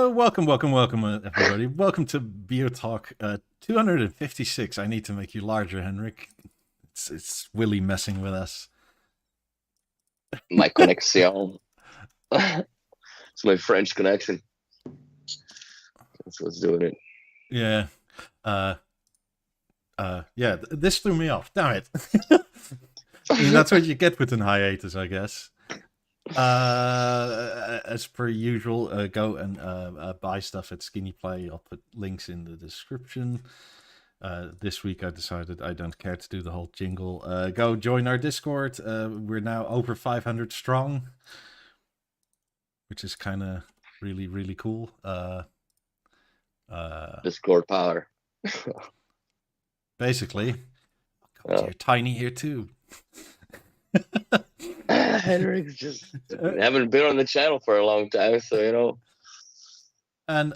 Welcome, everybody. Welcome to BeoTalk 256. I need to make you larger, Henrik. It's Willy messing with us. My connection. It's my French connection. That's what's doing it. Yeah. Yeah, this threw me off. Damn it. I mean, that's what you get with an hiatus, I guess. As per usual, go and buy stuff at Skinny Play. I'll put links in the description. This week I decided I don't care to do the whole jingle. Go join our Discord. We're now over 500 strong, which is kind of really cool. Discord power. Basically. God, you're tiny here too. Henrik's just haven't been on the channel for a long time, so you know. And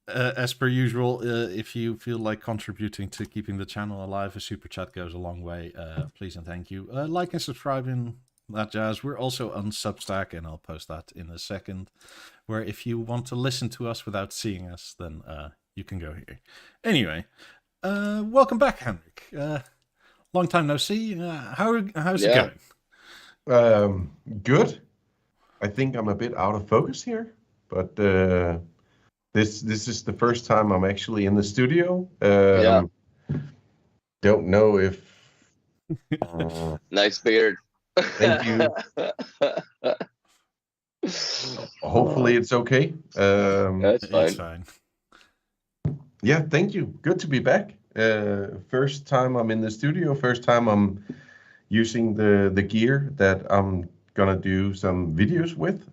as per usual, if you feel like contributing to keeping the channel alive, a super chat goes a long way. Please and thank you. Like and subscribe in that jazz. We're also on Substack, and I'll post that in a second. Where if you want to listen to us without seeing us, then you can go here. Anyway, welcome back, Henrik. Long time no see. How's it going? Good. I think I'm a bit out of focus here, but this is the first time I'm actually in the studio. Don't know if. Nice beard. Thank you. Hopefully it's okay. That's fine. It's fine. Yeah, thank you. Good to be back. First time I'm in the studio. First time I'm using the gear that I'm gonna do some videos with.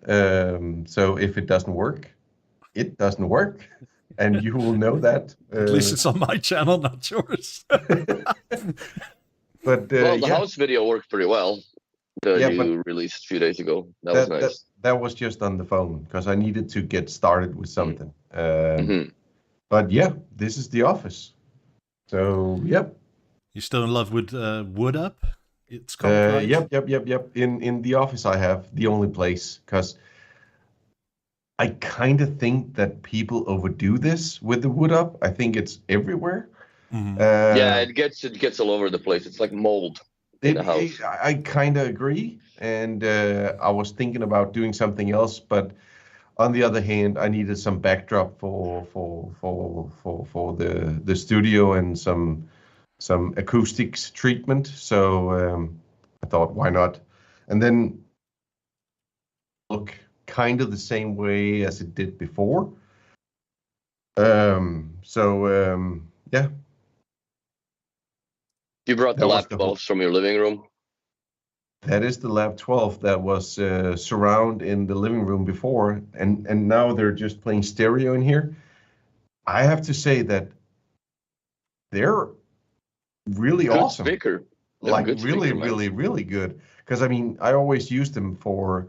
So if it doesn't work, it doesn't work, and you will know that. At least it's on my channel, not yours. But well, the house video worked pretty well. You released a few days ago. That was nice. That was just on the phone because I needed to get started with something. Mm-hmm. But yeah, this is the office. So yep. You still in love with Wood Up? It's called. Yep. In the office, I have the only place because I kind of think that people overdo this with the Wood Up. I think it's everywhere. Mm-hmm. Yeah, it gets all over the place. It's like mold in the house. I kind of agree, and I was thinking about doing something else, but on the other hand, I needed some backdrop for the studio and some acoustics treatment. So I thought, why not? And then look kind of the same way as it did before. Yeah. You brought the lap 12s from your living room? That is the lap 12 that was surround in the living room before, and now they're just playing stereo in here. I have to say that they're really good awesome. Speaker. Like really good. Because I mean, I always use them for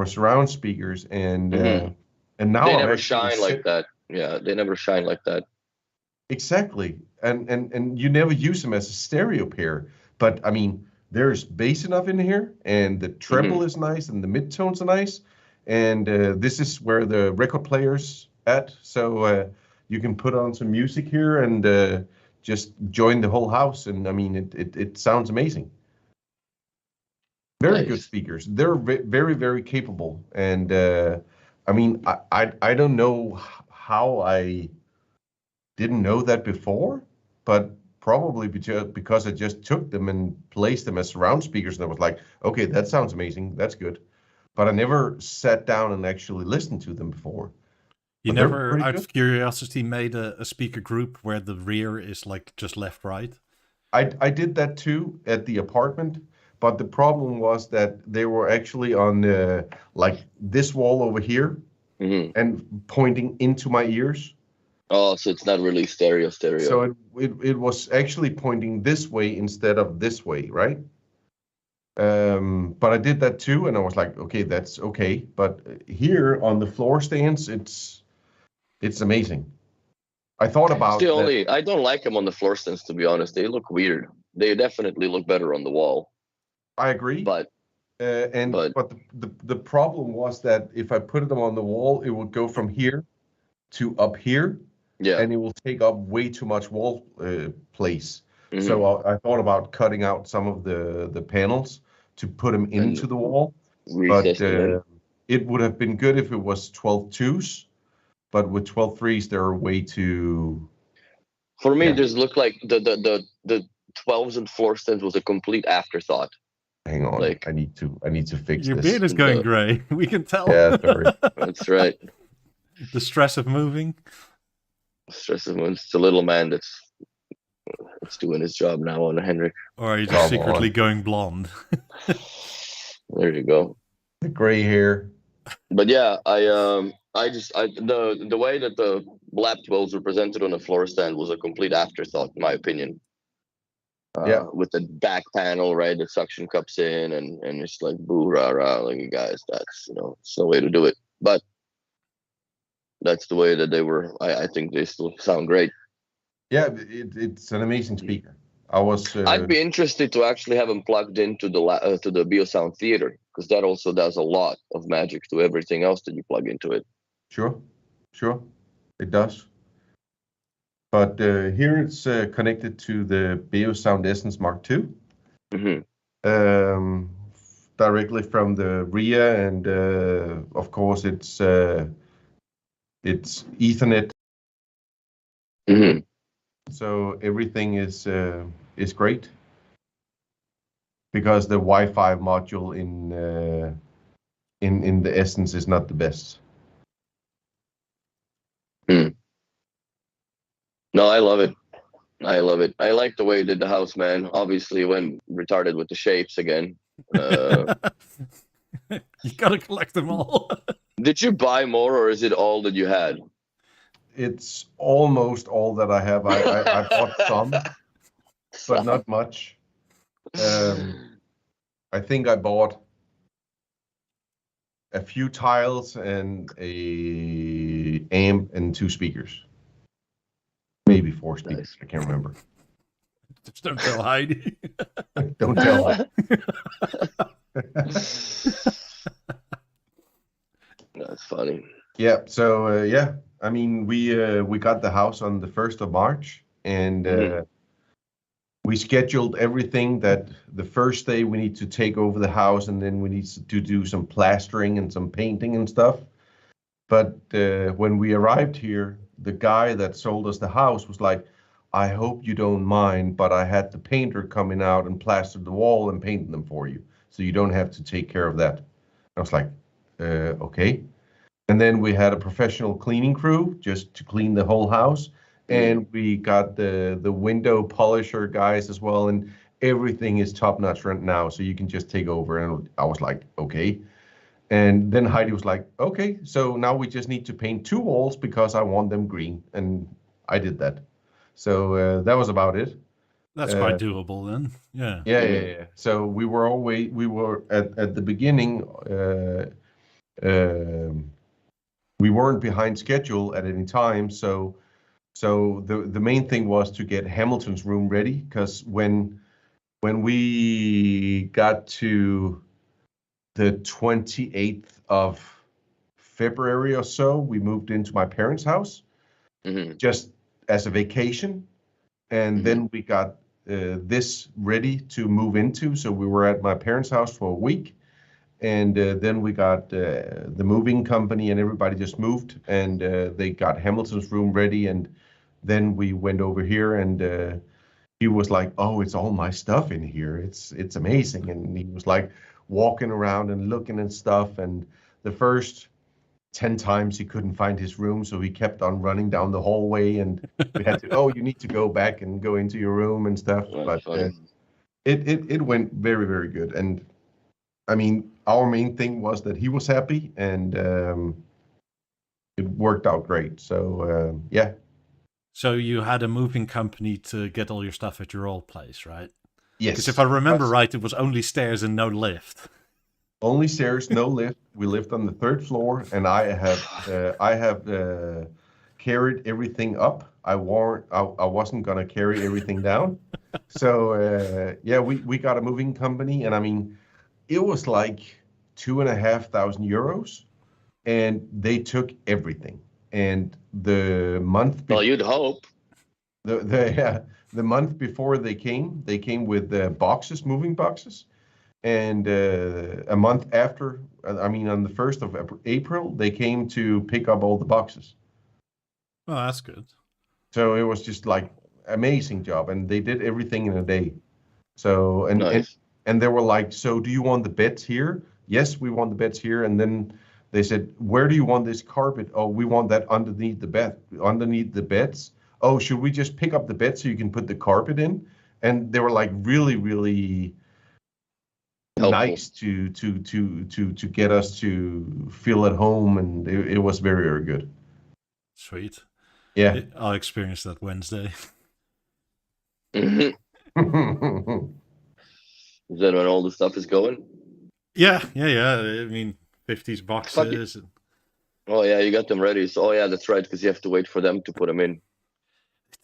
surround speakers, and now they never shine like that. Yeah, they never shine like that. Exactly, and you never use them as a stereo pair. But I mean, there's bass enough in here, and the treble is nice, and the midtones are nice, and this is where the record player's at. So you can put on some music here and just join the whole house, and I mean, it sounds amazing. Very good speakers. They're very capable, and I mean, I don't know how I didn't know that before, but probably because I just took them and placed them as surround speakers, and I was like, okay, that sounds amazing, that's good. But I never sat down and actually listened to them before. You never, out of curiosity, made a speaker group where the rear is like just left, right? I did that too at the apartment, but the problem was that they were actually on like this wall over here and pointing into my ears. Oh, so it's not really stereo. So it was actually pointing this way instead of this way, right? But I did that too, and I was like, okay, that's okay. But here on the floor stands, it's amazing. I thought about that. I don't like them on the floor stands, to be honest. They look weird. They definitely look better on the wall. I agree. But But the problem was that if I put them on the wall, it would go from here to up here, and it will take up way too much wall place. So I thought about cutting out some of the panels to put them into the wall, but it would have been good if it was 12 twos, but with 12 threes, they're way too. For me, it just looked like the 12s and floor stands was a complete afterthought. Hang on, I need to fix your this. beard is going gray. We can tell. Yeah, sorry. That's right. The stress of moving. Stress of moving. It's the little man that's doing his job now on Henrik. Or are you just secretly going blonde? There you go. The gray hair. But yeah, the way that the lap 12s were presented on the floor stand was a complete afterthought, in my opinion. With the back panel, right? The suction cups in, and it's like boo rah rah, like guys, that's it's the way to do it. But that's the way that they were. I think they still sound great. Yeah, it's an amazing speaker. I'd be interested to actually have them plugged into the BeoSound Theater, because that also does a lot of magic to everything else that you plug into it. Sure, it does. But here it's connected to the BeoSound Essence Mark II, directly from the RIA, and of course it's Ethernet. So everything is great, because the Wi-Fi module in the Essence is not the best. No, I love it. I like the way you did the house, man. Obviously, went retarded with the shapes again. You gotta collect them all. Did you buy more, or is it all that you had? It's almost all that I have. I bought some, but not much. I think I bought a few tiles and a amp and 2 speakers. Maybe 4 speakers. I can't remember. Just don't tell Heidi. Don't tell her. That's funny. Yeah. So I mean, we got the house on the 1st of March, and we scheduled everything that the first day we need to take over the house, and then we need to do some plastering and some painting and stuff. But when we arrived here, the guy that sold us the house was like, I hope you don't mind, but I had the painter coming out and plastered the wall and painted them for you, so you don't have to take care of that. I was like, okay. And then we had a professional cleaning crew just to clean the whole house. And we got the window polisher guys as well. And everything is top notch right now, so you can just take over. And I was like, okay. And then Heidi was like, okay, so now we just need to paint 2 walls because I want them green. And I did that. So that was about it. That's quite doable then. Yeah. Yeah. So we were at the beginning, we weren't behind schedule at any time. So the main thing was to get Hamilton's room ready, because when we got to the 28th of February or so, we moved into my parents' house just as a vacation. And then we got this ready to move into. So we were at my parents' house for a week. And then we got the moving company, and everybody just moved, and they got Hamilton's room ready. And then we went over here, and he was like, oh, it's all my stuff in here. It's amazing. And he was like walking around and looking at stuff. And the first 10 times he couldn't find his room, so he kept on running down the hallway, and we had to, oh, you need to go back and go into your room and stuff. But it went very, very good. And I mean, our main thing was that he was happy, and it worked out great. So yeah. So you had a moving company to get all your stuff at your old place, right? Yes. Because if I remember right, it was only stairs and no lift. Only stairs, no lift. We lived on the 3rd floor, and I have carried everything up. I wasn't gonna carry everything down. So yeah, we got a moving company, and I mean, it was like €2,500, and they took everything. And the month Well, you'd hope. the month before they came with moving boxes. And a month after, I mean, on the 1st of April, they came to pick up all the boxes. Oh, that's good. So it was just like amazing job, and they did everything in a day. So Nice. and they were like, so do you want the beds here? Yes, we want the beds here. And then they said, where do you want this carpet? Oh, we want that underneath the beds. Oh, should we just pick up the bed so you can put the carpet in? And they were like really, really helpful. Nice to get us to feel at home, and it was very, very good. Sweet. Yeah. I'll experience that Wednesday. Is that when all the stuff is going? Yeah. I mean, 50s boxes. Oh yeah, you got them ready. So yeah, that's right, because you have to wait for them to put them in.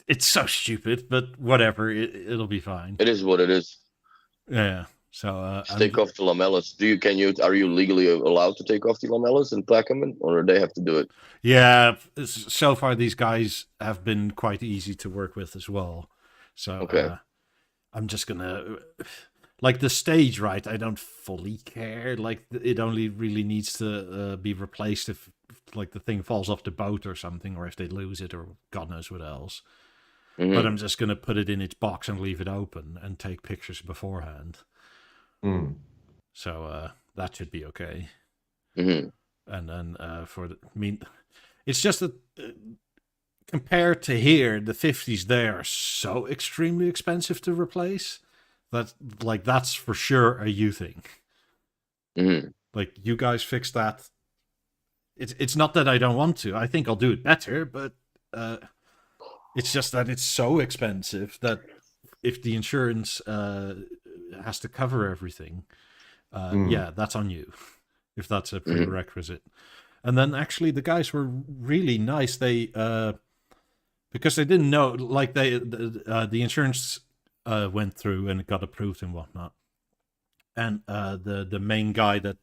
It's so stupid, but whatever. It'll be fine. It is what it is. Yeah. So just take off the lamellas. Are you legally allowed to take off the lamellas and pack them in, or do they have to do it? Yeah. So far, these guys have been quite easy to work with as well. So okay. I'm just gonna, like, the stage, right? I don't fully care. Like, it only really needs to be replaced if like the thing falls off the boat or something, or if they lose it, or God knows what else. Mm-hmm. But I'm just gonna put it in its box and leave it open and take pictures beforehand. So that should be okay. Mm-hmm. And then it's just that compared to here, the 50s there are so extremely expensive to replace that, like, that's for sure a you thing. Mm-hmm. Like, you guys fix that. It's not that I don't want to. I think I'll do it better, but it's just that it's so expensive that if the insurance has to cover everything, yeah, that's on you, if that's a prerequisite. And then actually the guys were really nice. They because they didn't know, like, the insurance went through and it got approved and whatnot. And the main guy that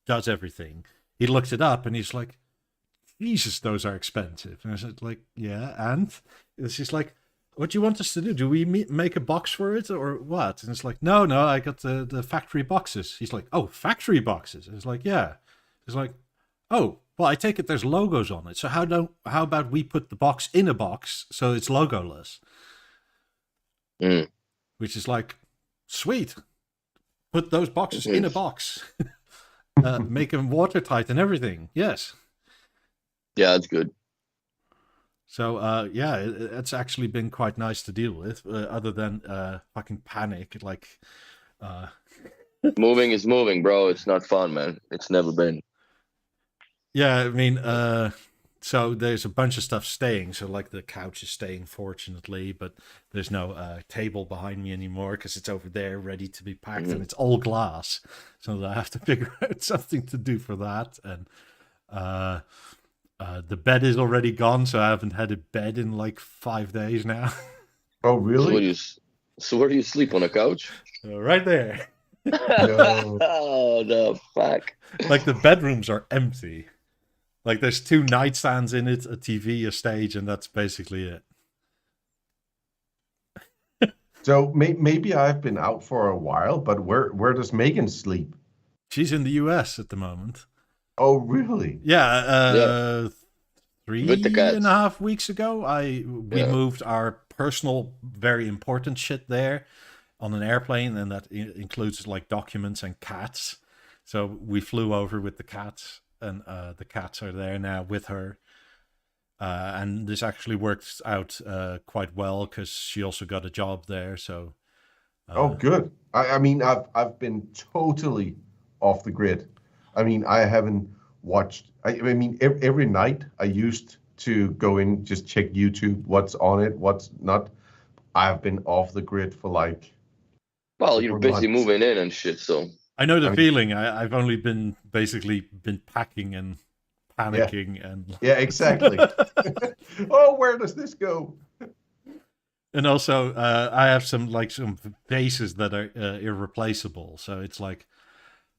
does everything, he looked it up and he's like, Jesus, those are expensive. And I said, like, yeah, and it's just like, what do you want us to do? Do we make a box for it or what? And it's like, no, I got the factory boxes. He's like, oh, factory boxes. And it's like, yeah. It's like, oh, well, I take it there's logos on it. So how about we put the box in a box so it's logoless? Which is like, sweet. Put those boxes in a box. Make them watertight and everything. Yes. Yeah, that's good. So, yeah, it's actually been quite nice to deal with, other than fucking panic. Like, moving is moving, bro. It's not fun, man. It's never been. Yeah, I mean, so there's a bunch of stuff staying. So, like, the couch is staying, fortunately, but there's no table behind me anymore because it's over there ready to be packed, and it's all glass. So I have to figure out something to do for that. And the bed is already gone, so I haven't had a bed in like 5 days now. Oh, really? So where do you sleep, on a couch? Right there. No. Oh, the fuck. Like, the bedrooms are empty. Like, there's 2 nightstands in it, a TV, a stage, and that's basically it. So maybe I've been out for a while, but where does Megan sleep? She's in the US at the moment. Oh, really? Yeah, 3.5 weeks ago, we moved our personal, very important shit there on an airplane, and that includes like documents and cats. So we flew over with the cats, and the cats are there now with her. And this actually worked out quite well because she also got a job there. So. Oh, good. I mean, I've been totally off the grid. I mean, I haven't watched. I mean, every night I used to go in, just check YouTube, what's on it, what's not. I've been off the grid for like. Well, you're busy moving in and shit, so. I know the feeling. I've only been packing and panicking and. Yeah, exactly. Oh, where does this go? And also, I have some vases that are irreplaceable. So it's like,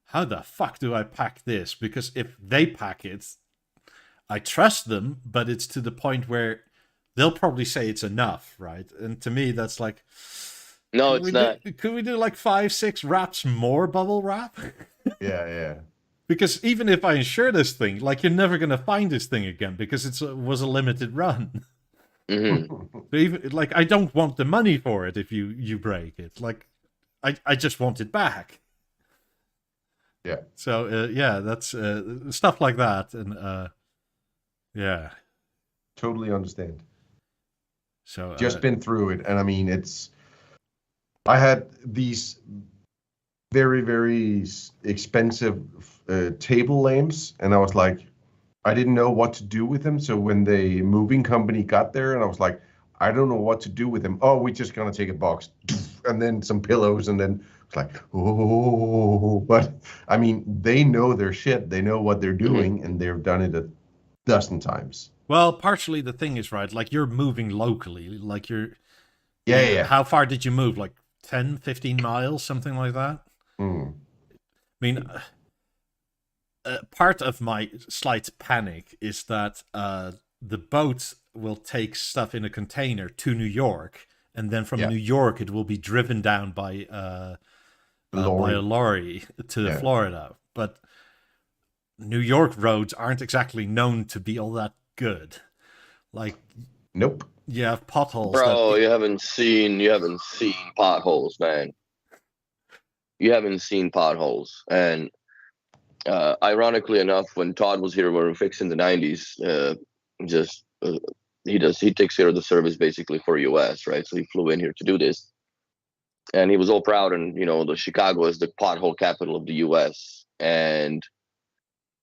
how the fuck do I pack this? Because if they pack it, I trust them, but it's to the point where they'll probably say it's enough, right? And to me, that's like, no, it's not. Could we do like 5-6 wraps more bubble wrap? Yeah. Because even if I insure this thing, like, you're never gonna find this thing again because it was a limited run. Mm-hmm. So even like, I don't want the money for it if you break it. Like, I just want it back. Yeah. So yeah, that's stuff like that, and yeah. Totally understand. So Just been through it, and I mean, I had these very, very expensive table lamps, and I was like, I didn't know what to do with them. So when the moving company got there, and I was like, I don't know what to do with them. Oh, we're just gonna take a box, and then some pillows, and then it's like, oh. But I mean, they know their shit. They know what they're doing, and they've done it a dozen times. well, partially the thing is, right, like, you're moving locally, like you're Yeah. How far did you move? Like 10, 15 miles, something like that? Mm. I mean, part of my slight panic is that the boat will take stuff in a container to New York, and then from New York it will be driven down by a lorry to Florida. But New York roads aren't exactly known to be all that good. Like, Nope. you have potholes. Bro, you haven't seen potholes, man. You haven't seen potholes. And ironically enough, when Todd was here, when we were fixing the 90s, he takes care of the service basically for US, right? So he flew in here to do this, and he was all proud, and the Chicago is the pothole capital of the US, and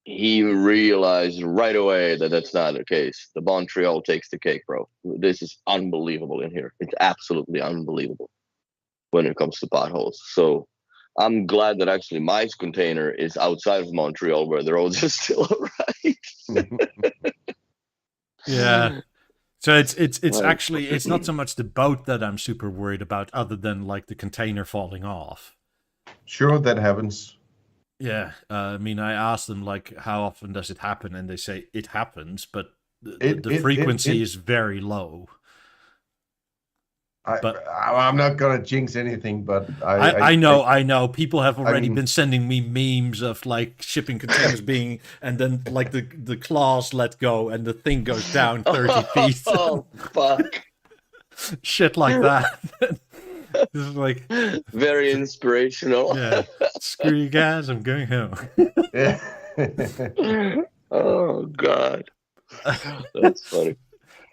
he realized right away that that's not the case. The Montreal takes the cake, bro. This is unbelievable in here. It's absolutely unbelievable when it comes to potholes. So I'm glad that actually my container is outside of Montreal, where the roads are still all right. Yeah. So it's actually, it's not so much the boat that I'm super worried about, other than like the container falling off. Sure, that happens. Yeah. I mean, I asked them, like, how often does it happen? And they say it happens, but the frequency is very low. I'm not gonna jinx anything, but I know. People have already been sending me memes of like shipping containers being, and then like the claws let go and the thing goes down 30 feet. Oh fuck! Shit like that. This is like very inspirational. Yeah. Screw you guys, I'm going home. Yeah. Oh god, that's funny.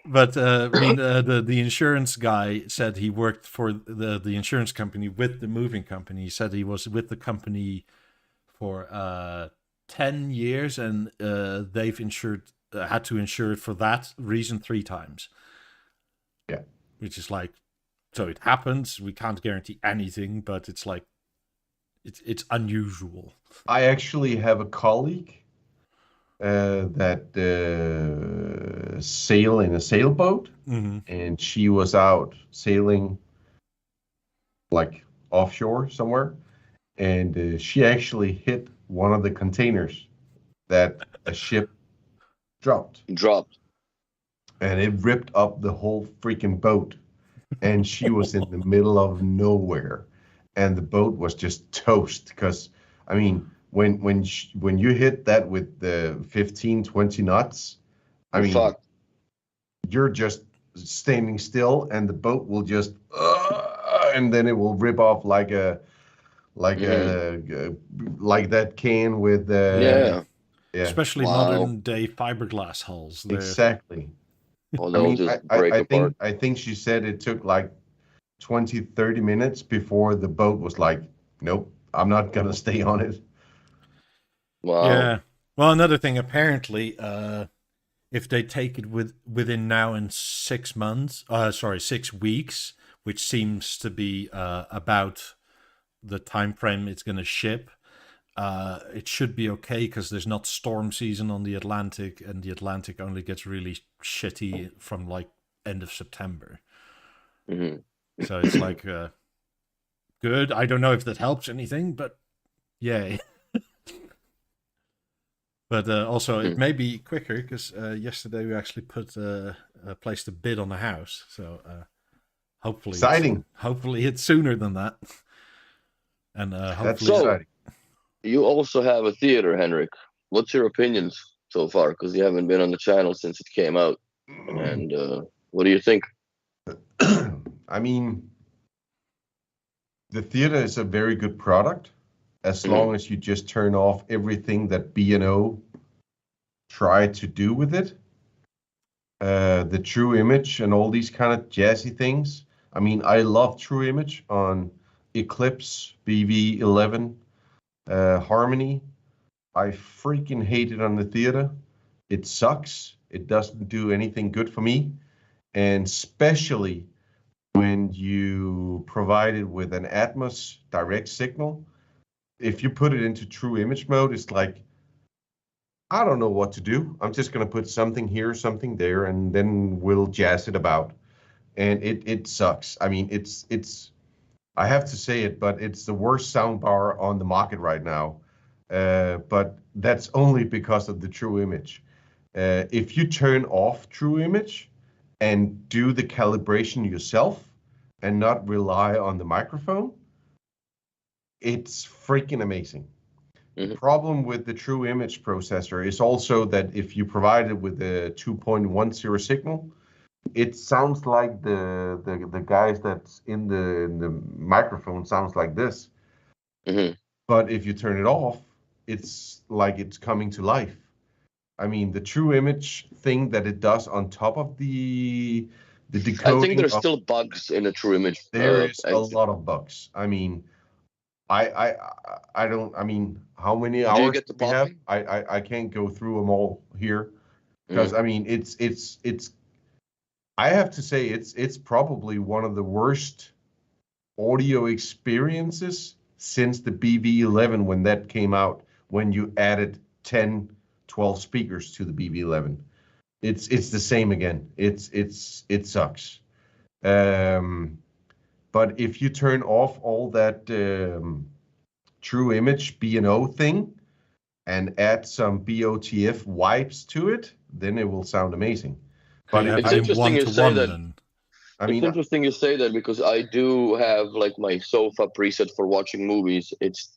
But I mean, the insurance guy said he worked for the insurance company with the moving company. He said he was with the company for 10 years, and they've had to insure it for that reason 3 times. Yeah, which is like, so it happens. We can't guarantee anything, but it's like it's unusual. I actually have a colleague that sail in a sailboat, and she was out sailing like offshore somewhere, and she actually hit one of the containers that a ship dropped, and it ripped up the whole freaking boat, and she was in the middle of nowhere, and the boat was just toast, because I mean, when you hit that with the 15-20 knots, I mean, you're just standing still, and the boat will just and then it will rip off like that can with especially modern day fiberglass hulls. Exactly. Well, I think she said it took like 20-30 minutes before the boat was like, nope, I'm not gonna stay on it. Wow. Yeah. Well, another thing, apparently, if they take it within now and 6 weeks, which seems to be about the time frame it's going to ship, it should be okay, because there's not storm season on the Atlantic, and the Atlantic only gets really shitty from like end of September. So it's like good. I don't know if that helps anything, but yay. But also, it may be quicker because yesterday we actually placed a bid on the house. So hopefully it's sooner than that. And hopefully, so you also have a theater, Henrik. What's your opinions so far? Because you haven't been on the channel since it came out. And what do you think? I mean, the theater is a very good product as long as you just turn off everything that B&O tried to do with it. The True Image and all these kind of jazzy things. I mean, I love True Image on Eclipse, BV11, Harmony. I freaking hate it on the theater. It sucks. It doesn't do anything good for me. And especially when you provide it with an Atmos direct signal, if you put it into True Image mode, it's like, I don't know what to do. I'm just going to put something here, something there, and then we'll jazz it about. And it sucks. I mean, it's I have to say it, but it's the worst soundbar on the market right now. But that's only because of the True Image. If you turn off True Image and do the calibration yourself and not rely on the microphone, it's freaking amazing. The problem with the True Image processor is also that if you provide it with a 2.10 signal, it sounds like the guys that's in the microphone sounds like this. But if you turn it off, it's like it's coming to life. I mean, the True Image thing that it does on top of the decoding. I think there's still bugs in the True Image. There is a lot of bugs. I mean, I don't. I mean, how many hours do we have? I can't go through them all here because I mean, it's. I have to say it's probably one of the worst audio experiences since the BV11 when that came out. When you added 10, 12 speakers to the BV11, it's the same again. It sucks. But if you turn off all that True Image B&O thing and add some BOTF wipes to it, then it will sound amazing. But it's interesting you say that. It's interesting you say that because I do have like my sofa preset for watching movies. It's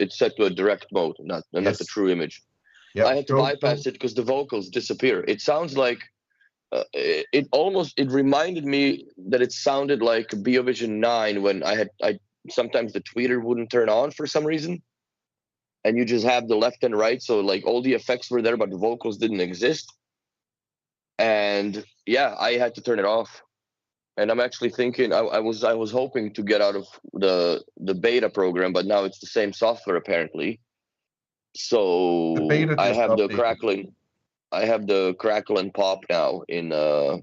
set to a direct mode, not the True Image. Yep. I had to bypass it because the vocals disappear. It sounds like it reminded me that it sounded like BeoVision 9 when I sometimes the tweeter wouldn't turn on for some reason, and you just have the left and right, so like all the effects were there but the vocals didn't exist. And yeah, I had to turn it off. And I'm actually thinking I was hoping to get out of the beta program, but now it's the same software apparently. So I have the crackling. I have the crackle and pop now in the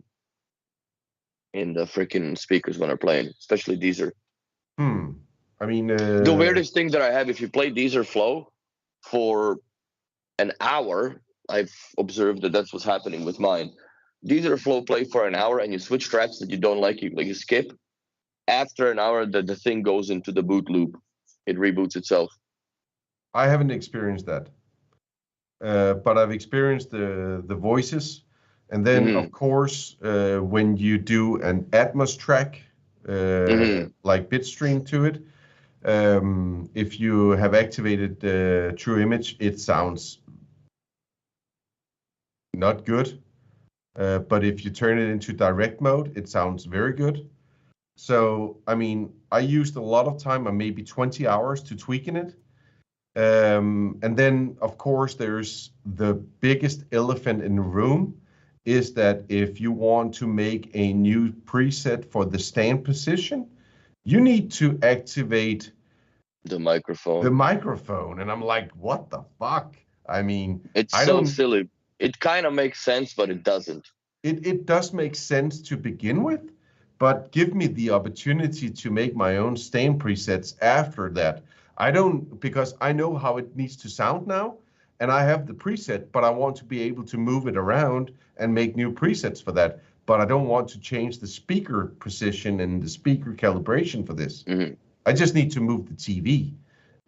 freaking speakers when I'm playing, especially Deezer. I mean, the weirdest thing that I have, if you play Deezer Flow for an hour, I've observed that that's what's happening with mine. Deezer Flow play for an hour and you switch tracks that you don't like, you skip. After an hour, the thing goes into the boot loop. It reboots itself. I haven't experienced that. But I've experienced the voices. And then, of course, when you do an Atmos track, like bitstream to it, if you have activated the True Image, it sounds not good. But if you turn it into direct mode, it sounds very good. So, I mean, I used a lot of time, maybe 20 hours to tweaking it. And then, of course, there's the biggest elephant in the room is that if you want to make a new preset for the stand position, you need to activate the microphone. And I'm like, what the fuck? I mean, it's so silly. It kind of makes sense, but it doesn't. It does make sense to begin with, but give me the opportunity to make my own stand presets after that. I don't, because I know how it needs to sound now, and I have the preset, but I want to be able to move it around and make new presets for that. But I don't want to change the speaker position and the speaker calibration for this. I just need to move the TV.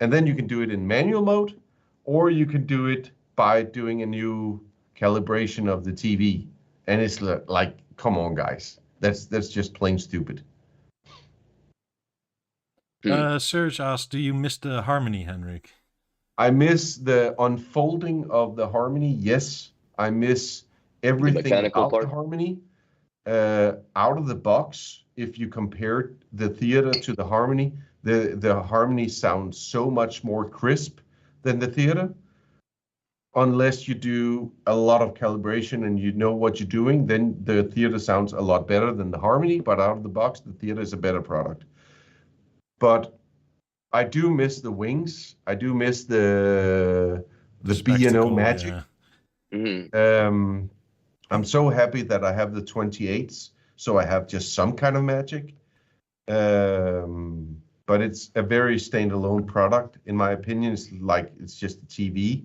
And then you can do it in manual mode, or you can do it by doing a new calibration of the TV, and it's like, come on, guys, that's just plain stupid. Serge asked, do you miss the harmony, Henrik? I miss the unfolding of the harmony. Yes, I miss everything about the harmony. Out of the box, if you compare the theater to the harmony, the harmony sounds so much more crisp than the theater. Unless you do a lot of calibration and you know what you're doing, then the theater sounds a lot better than the harmony. But out of the box, the theater is a better product. But I do miss the wings. I do miss the B&O magic. Yeah. I'm so happy that I have the 28s, so I have just some kind of magic. But it's a very standalone product, in my opinion. It's just a TV.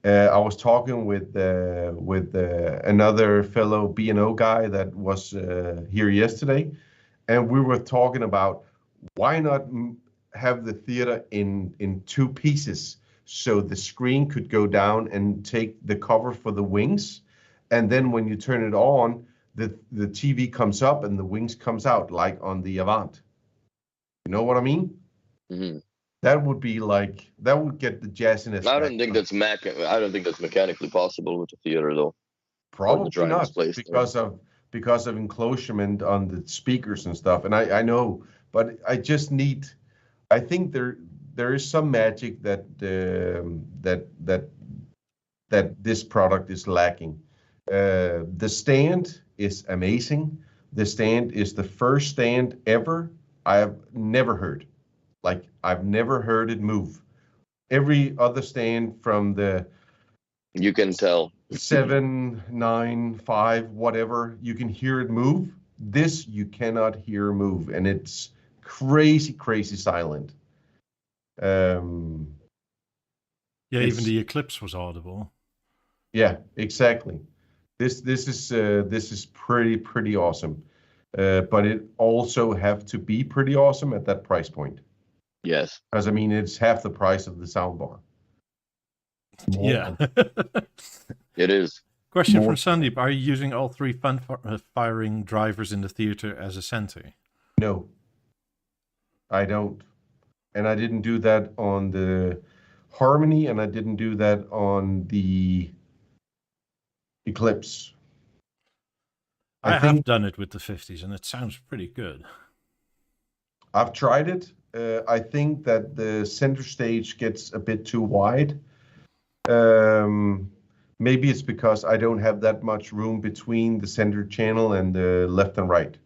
I was talking with another fellow B&O guy that was here yesterday, and we were talking about why not have the theater in two pieces, so the screen could go down and take the cover for the wings, and then when you turn it on, the TV comes up and the wings comes out, like on the Avant. You know what I mean? Mm-hmm. That would get the jazziness. I don't think that's mechanically possible with the theater, though. Probably not, because of enclosement on the speakers and stuff. And I know, but I just need. I think there is some magic that this product is lacking. The stand is amazing. The stand is the first stand ever I have never heard. Like, I've never heard it move. Every other stand from the... You can tell. 7, 9, 5, whatever, you can hear it move. This you cannot hear move, and it's crazy, crazy silent. Even the Eclipse was audible. Yeah, exactly. This is pretty awesome. But it also have to be pretty awesome at that price point. Yes. Because, I mean, it's half the price of the soundbar. Yeah. It is. Question from Sandeep. Are you using all three firing drivers in the theater as a center? No. I don't. And I didn't do that on the Harmony, and I didn't do that on the Eclipse. I have done it with the 50s, and it sounds pretty good. I've tried it. I think that the center stage gets a bit too wide. Maybe it's because I don't have that much room between the center channel and the left and right.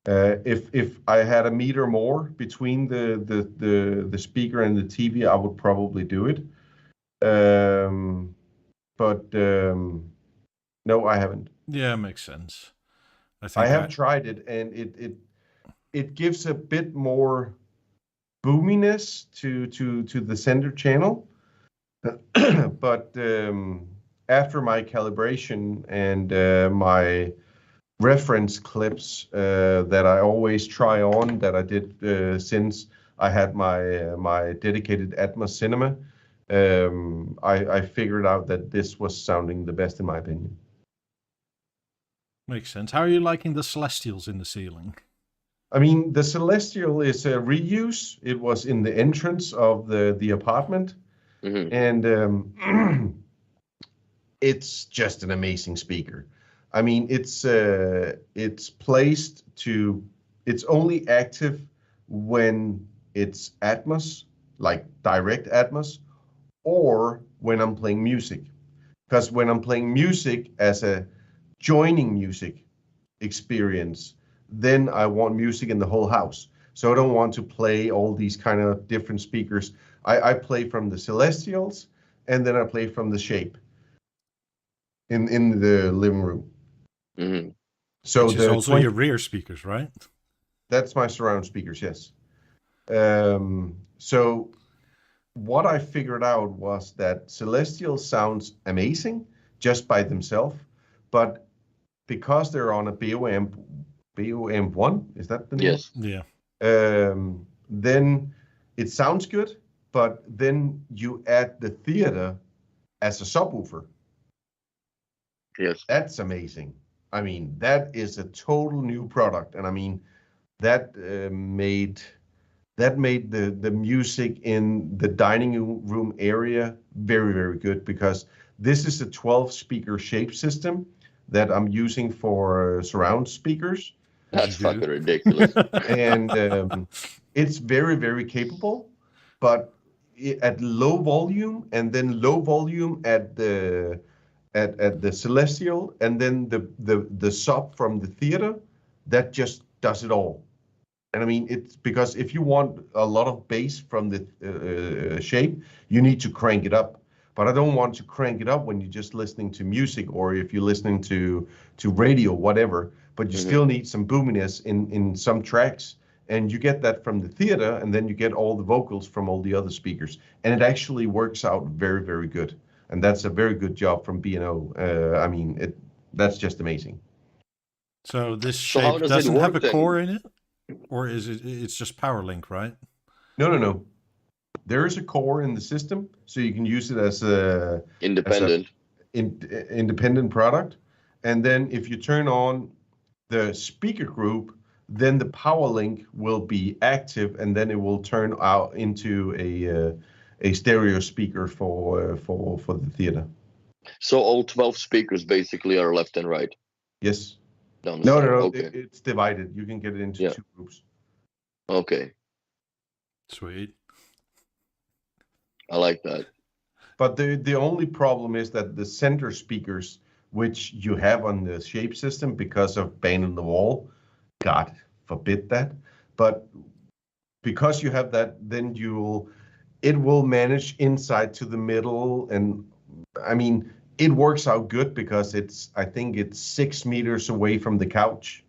If I had a meter more between the speaker and the TV, I would probably do it. But no, I haven't. Yeah, makes sense. I have tried it, and it gives a bit more boominess to the center channel. But after my calibration and my reference clips that I always try on, that I did since I had my dedicated Atmos Cinema, I figured out that this was sounding the best in my opinion. Makes sense. How are you liking the Celestials in the ceiling? I mean, the Celestial is a reuse. It was in the entrance of the apartment. Mm-hmm. And it's just an amazing speaker. I mean, it's placed to, it's only active when it's Atmos, like direct Atmos, or when I'm playing music. Because when I'm playing music as a joining music experience, then I want music in the whole house. So I don't want to play all these kind of different speakers. I play from the Celestials, and then I play from the Shape in the living room. Mm-hmm. So which is also your rear speakers, right? That's my surround speakers, yes. So what I figured out was that Celestial sounds amazing just by themselves, but because they're on a BeoAmp 1, is that the name? Yes. Yeah. Then it sounds good, but then you add the theater as a subwoofer. Yes. That's amazing. I mean, that is a total new product, and I mean, that made the music in the dining room area very, very good, because this is a 12 speaker shape system that I'm using for surround speakers. That's fucking ridiculous. And it's very, very capable, but at low volume, and then low volume at the Celestial, and then the sub from the theater, that just does it all. And I mean, it's because if you want a lot of bass from the shape, you need to crank it up. But I don't want to crank it up when you're just listening to music, or if you're listening to radio, whatever. But you still need some boominess in some tracks. And you get that from the theater, and then you get all the vocals from all the other speakers. And it actually works out very, very good. And that's a very good job from B&O. I mean, that's just amazing. So this shape doesn't have a core in it? Or is it's just power link, right? No. There is a core in the system, so you can use it as a independent product. And then if you turn on the speaker group, then the power link will be active, and then it will turn out into a stereo speaker for the theater. So all 12 speakers basically are left and right? Yes. No. Okay. It's divided. You can get it into 2 groups. Okay. Sweet. I like that. But the only problem is that the center speakers, which you have on the shape system because of band on the wall, God forbid that. But because you have that, then it will manage inside to the middle. And I mean, it works out good because I think it's 6 meters away from the couch.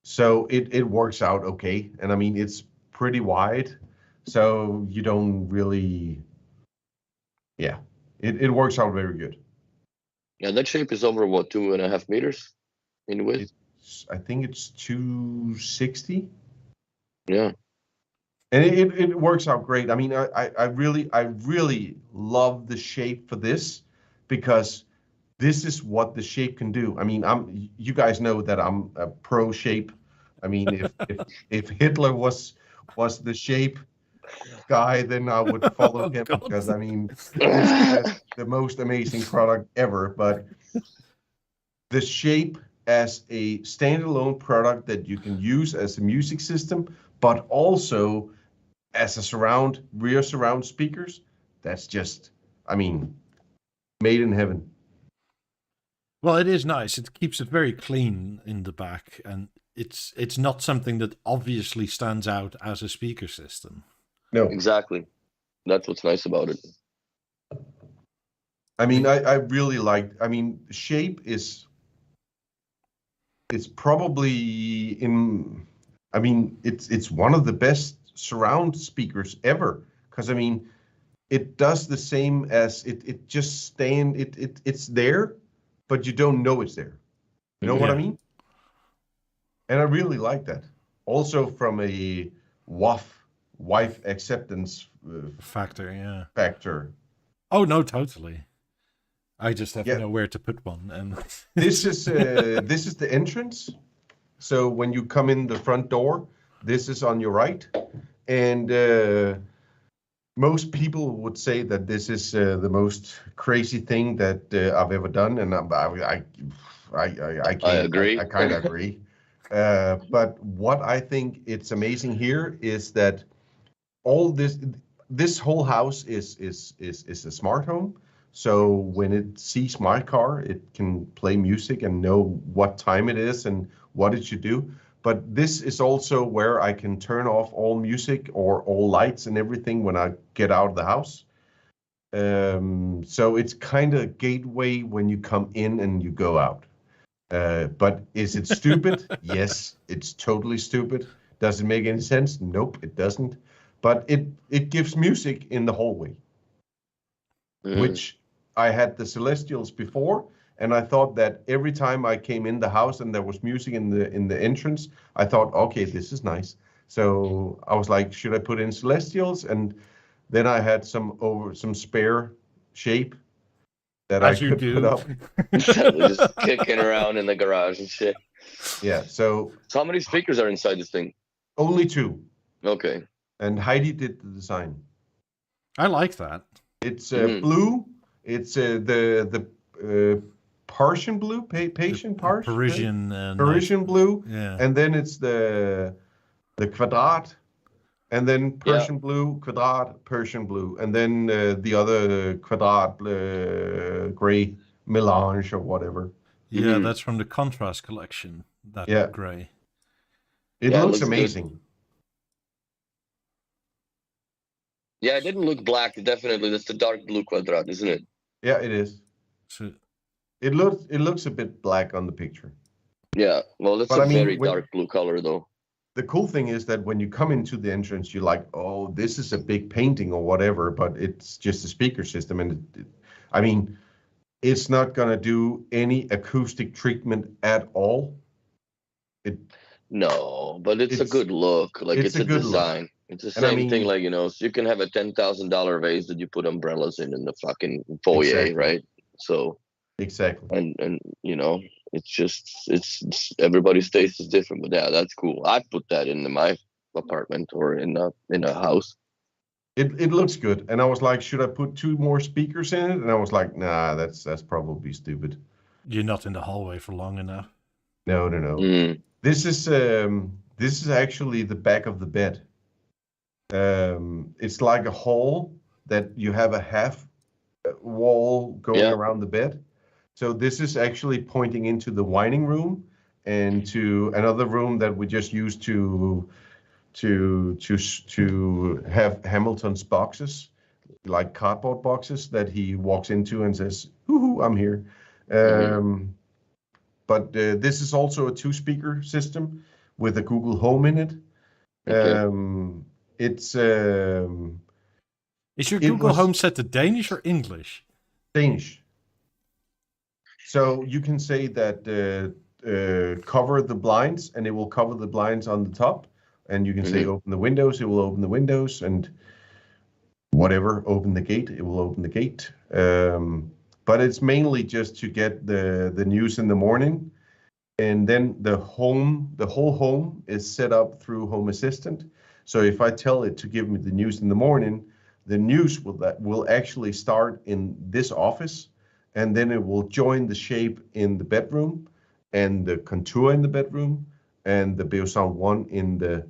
So it works out okay. And I mean, it's pretty wide. So you don't really, it works out very good. Yeah, that shape is over, what, 2.5 meters in width? I think it's 260. Yeah. And it works out great. I mean, I really love the shape for this, because this is what the shape can do. I mean, you guys know that I'm a pro shape. I mean, if Hitler was the shape guy, then I would follow him, because I mean, this is the most amazing product ever. But the shape as a standalone product that you can use as a music system, but also as a rear surround speakers, that's just, I mean, made in heaven. Well, it is nice. It keeps it very clean in the back, and it's not something that obviously stands out as a speaker system. No, exactly. That's what's nice about it. I mean, I really like. I mean, shape is probably I mean, it's one of the best surround speakers ever, because I mean, it does the same as it just it's there, but you don't know it's there. You know what I mean? And I really like that. Also from a wife acceptance factor. Oh no, totally. I just have to know where to put one. And this is the entrance. So when you come in the front door, this is on your right, and most people would say that this is the most crazy thing that I've ever done, and I agree. I kind of agree. But what I think it's amazing here is that all this whole house is a smart home. So when it sees my car, it can play music and know what time it is and what it should do. But this is also where I can turn off all music or all lights and everything when I get out of the house. So it's kind of gateway when you come in and you go out. But is it stupid? Yes, it's totally stupid. Does it make any sense? Nope, it doesn't. But it gives music in the hallway, which I had the Celestials before, and I thought that every time I came in the house and there was music in the entrance, I thought, okay, this is nice. So I was like, should I put in Celestials? And then I had some spare shape, that As I you could do. put up. Just kicking around in the garage and shit. Yeah, so how many speakers are inside this thing? only 2. Okay. And Heidi did the design. I like that. It's blue. It's the Parisian blue, Parisian blue, Yeah. and then it's the quadrat, and then Persian blue, quadrat, Persian blue, and then the other quadrat, gray melange or whatever. Yeah, that's from the Contrast collection. That gray. It looks amazing. Good. Yeah, it didn't look black. Definitely, that's the dark blue quadrat, isn't it? Yeah, it is. So, it looks a bit black on the picture. Yeah, well, that's very dark blue color, though. The cool thing is that when you come into the entrance, you're like, oh, this is a big painting or whatever, but it's just a speaker system. And I mean, it's not going to do any acoustic treatment at all. No, but it's a good look. Like, it's a good design. Look. It's the same thing, like, so you can have a $10,000 vase that you put umbrellas in the fucking foyer, right? So exactly. And it's just everybody's taste is different, but yeah, that's cool. I put that in my apartment or in a house. It looks good, and I was like, should I put 2 more speakers in it? And I was like, nah, that's probably stupid. You're not in the hallway for long enough. No. This is actually the back of the bed. It's like a hall that you have a half wall going around the bed. So this is actually pointing into the winding room and to another room that we just used to have Hamilton's boxes, like cardboard boxes that he walks into and says, "Hoo-hoo, I'm here." But this is also a 2-speaker system with a Google Home in it. It's is your Google Home set to Danish or English? Danish. So you can say that cover the blinds, and it will cover the blinds on the top. And you can say open the windows, it will open the windows, and whatever, open the gate, it will open the gate. But it's mainly just to get the news in the morning. And then the whole home is set up through Home Assistant. So if I tell it to give me the news in the morning, the news will actually start in this office, and then it will join the shape in the bedroom, and the contour in the bedroom, and the BeoSound 1 in the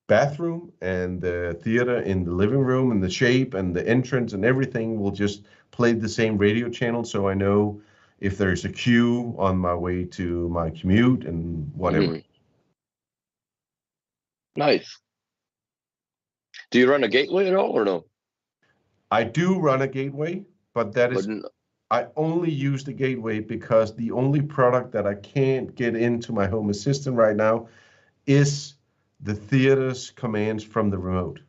bathroom, and the theater in the living room, and the shape and the entrance and everything will just play the same radio channel. So I know if there's a queue on my way to my commute and whatever. Nice. Do you run a gateway at all or no? I do run a gateway, but I only use the gateway because the only product that I can't get into my Home Assistant right now is the theater's commands from the remote.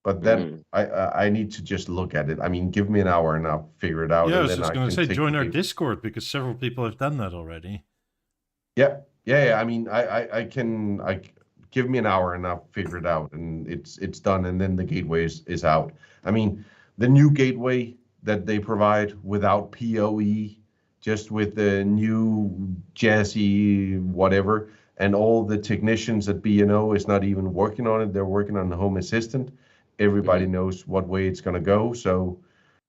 But then I need to just look at it. I mean, give me an hour and I'll figure it out. Yeah, I was just going to say, join our Discord, because several people have done that already. Yeah. I mean, I can give me an hour and I'll figure it out, and it's done. And then the gateway is out. I mean, the new gateway that they provide without PoE, just with the new jazzy whatever, and all the technicians at B&O is not even working on it. They're working on the Home Assistant. Everybody knows what way it's going to go. So,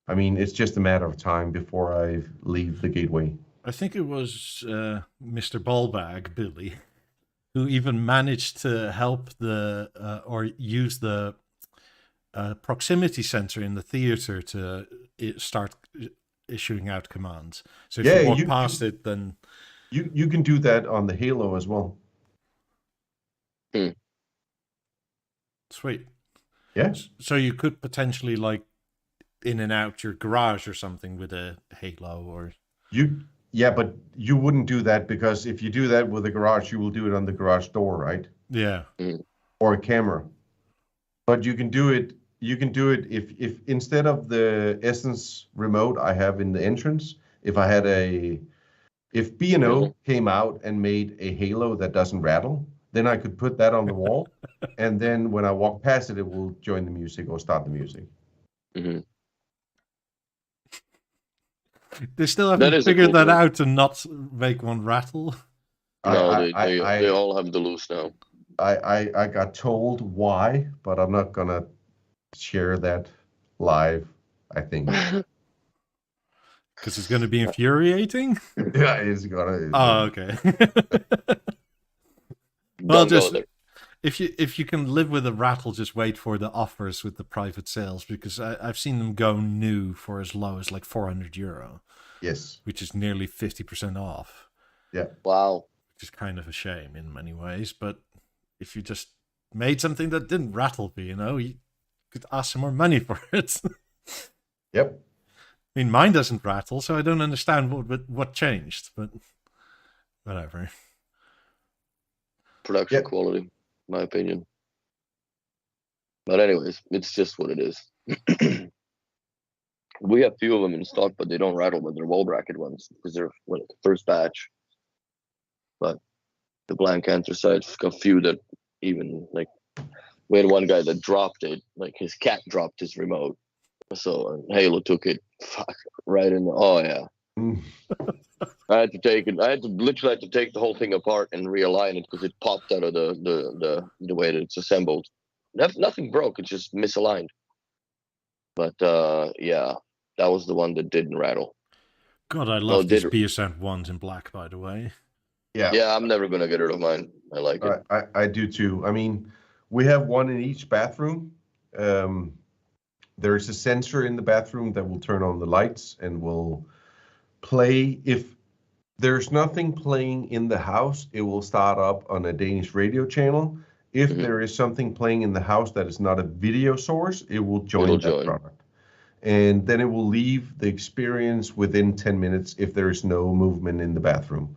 I mean, it's just a matter of time before I leave the gateway. I think it was Mr. Ballbag, Billy, who even managed to help or use the proximity sensor in the theater to start issuing out commands. So if you walk past it, then... You can do that on the Halo as well. Sweet. Yeah. So you could potentially, like, in and out your garage or something with a Halo or... Yeah, but you wouldn't do that, because if you do that with a garage, you will do it on the garage door, right? Yeah. Or a camera. But you can do it if instead of the Essence remote I have in the entrance, if B&O came out and made a Halo that doesn't rattle, then I could put that on the wall, and then when I walk past it, it will join the music or start the music. They still That haven't is a figured cool that tool. out and not make one rattle. No, they all have the loose now. I got told why, but I'm not gonna share that live, I think. Because it's going to be infuriating? Yeah, it's gonna. Oh, okay. Don't go there. If you can live with a rattle, just wait for the offers with the private sales, because I've seen them go new for as low as like €400. Yes. Which is nearly 50% off. Yeah. Wow. Which is kind of a shame in many ways, but if you just made something that didn't rattle me, you could ask some more money for it. Yep. I mean, mine doesn't rattle, so I don't understand what changed, but whatever. Production quality, my opinion. But anyways, it's just what it is. We have few of them in stock, but they don't rattle, but they're wall bracket ones because they're first batch. But the blank anthracite's got few that even like we had one guy that dropped it, like his cat dropped his remote. So Halo took it right in the I had to take it. I had to literally take the whole thing apart and realign it because it popped out of the way that it's assembled. Nothing broke, it's just misaligned. But yeah, that was the one that didn't rattle. God, I love these BSN ones in black, by the way. Yeah, I'm never gonna get rid of mine. I like it. I do too. I mean, we have one in each bathroom. There's a sensor in the bathroom that will turn on the lights and will play. If there's nothing playing in the house, it will start up on a Danish radio channel. If there is something playing in the house that is not a video source, it will join that product. And then it will leave the experience within 10 minutes if there is no movement in the bathroom.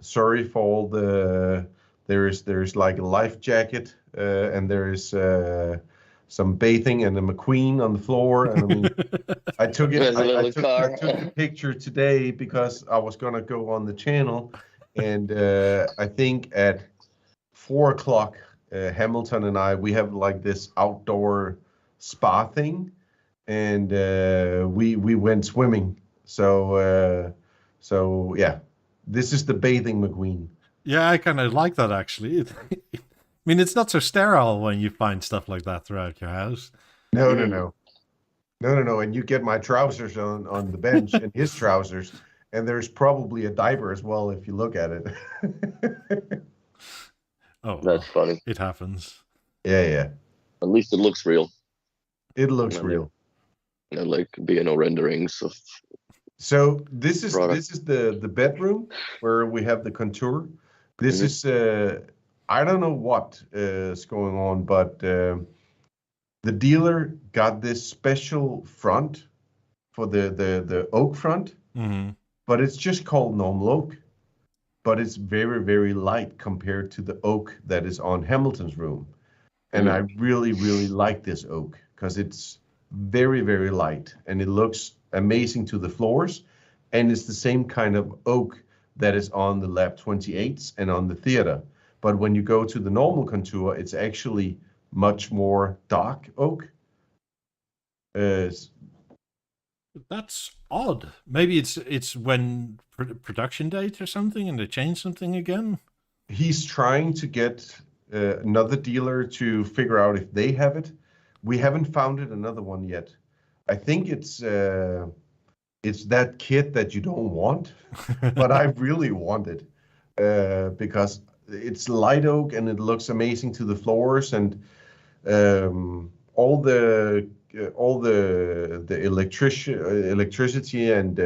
Sorry for all the... There's like a life jacket and there is some bathing and a McQueen on the floor. And I mean, I took a picture today because I was gonna go on the channel, and I think at 4 o'clock, Hamilton and we have like this outdoor spa thing, and we went swimming. So yeah, this is the bathing McQueen. Yeah, I kind of like that actually. I mean, it's not so sterile when you find stuff like that throughout your house. No. And you get my trousers on the bench and his trousers, and there's probably a diaper as well if you look at it. Oh, that's funny. It happens. Yeah. At least it looks real. It looks real. Like BNO renderings of. So this is the bedroom where we have the contour. This is I don't know what is going on, but the dealer got this special front for the oak front, but it's just called normal oak. But it's very, very light compared to the oak that is on Hamilton's room. And I really, really like this oak because it's very, very light and it looks amazing to the floors. And it's the same kind of oak that is on the Lab 28s and on the theater. But when you go to the normal contour, it's actually much more dark oak. That's odd. Maybe it's when production date or something, and they change something again. He's trying to get another dealer to figure out if they have it. We haven't found another one yet. I think it's that kit that you don't want, but I really want it because it's light oak and it looks amazing to the floors, and all the electricity and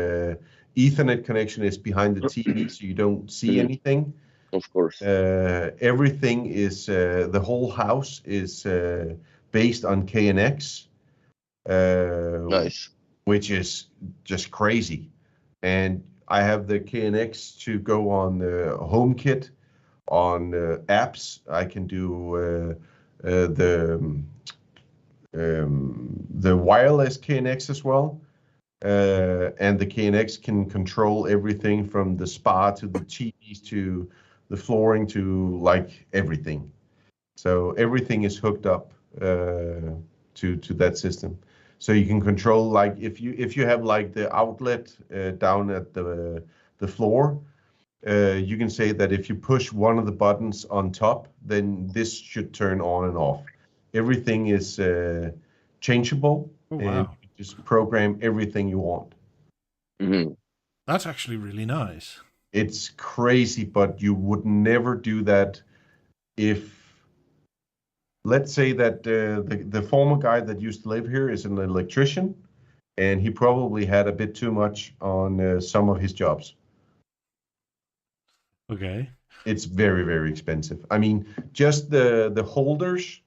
Ethernet connection is behind the TV, so you don't see anything. Of course. Everything is the whole house is based on KNX. Nice. Which is just crazy. And I have the KNX to go on the HomeKit, on apps. I can do the wireless KNX as well. And the KNX can control everything from the spa to the TVs to the flooring to like everything. So everything is hooked up to that system. So you can control, like if you have like the outlet down at the floor, you can say that if you push one of the buttons on top, then this should turn on and off. Everything is changeable, and you can just program everything you want. Mm-hmm. That's actually really nice. It's crazy, but you would never do that if, let's say that the former guy that used to live here is an electrician, and he probably had a bit too much on some of his jobs. Okay. It's very, very expensive. I mean, just the holders,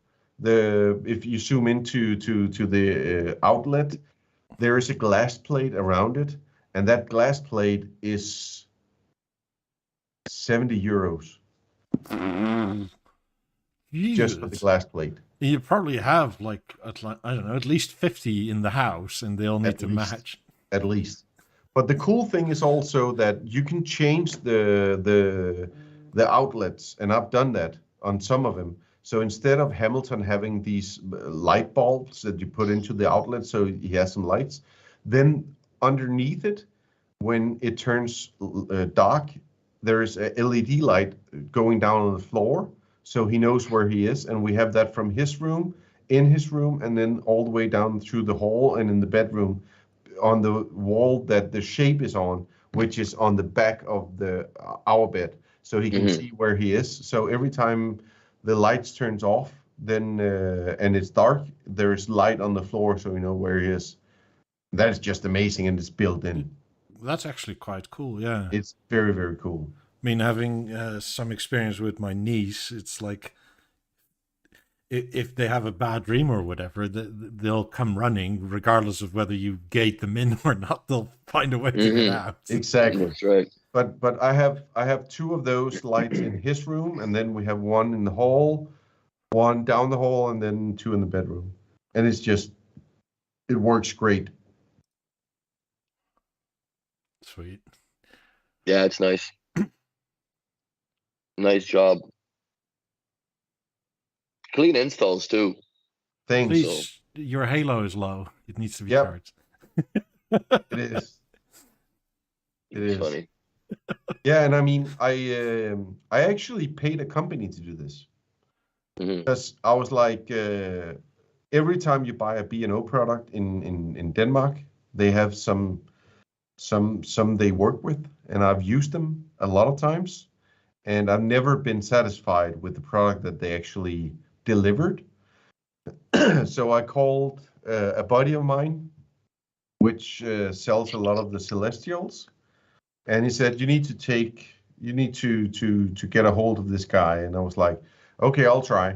if you zoom into the outlet, there is a glass plate around it, and that glass plate is 70 euros. Just for the glass plate. You probably have like I don't know, at least 50 in the house, and they'll need to match. At least. But the cool thing is also that you can change the outlets, and I've done that on some of them. So instead of Hamilton having these light bulbs that you put into the outlet, so he has some lights, then underneath it, when it turns dark, there is a LED light going down on the floor, so he knows where he is. And we have that from his room, in his room, and then all the way down through the hall and in the bedroom on the wall that the shape is on, which is on the back of our bed, so he can see where he is. So every time the lights turns off, then and it's dark, there's light on the floor, so you know where he is. That is just amazing, and it's built in. That's actually quite cool, yeah. It's very, very cool. I mean, having some experience with my niece, it's like if they have a bad dream or whatever, they'll come running, regardless of whether you gate them in or not. They'll find a way to get out. Exactly. That's right. But I have two of those lights in his room, and then we have one in the hall, one down the hall, and then two in the bedroom. And it works great. Sweet. Yeah, it's nice. Nice job. Clean installs too. Thanks. Please, your halo is low. It needs to be charged. It is. It is funny. Yeah, and I mean, I actually paid a company to do this, because I was like, every time you buy a B&O product in Denmark, they have some they work with, and I've used them a lot of times, and I've never been satisfied with the product that they actually delivered. So I called a buddy of mine, which sells a lot of the Celestials, and he said, you need to get a hold of this guy. And I was like, okay, I'll try.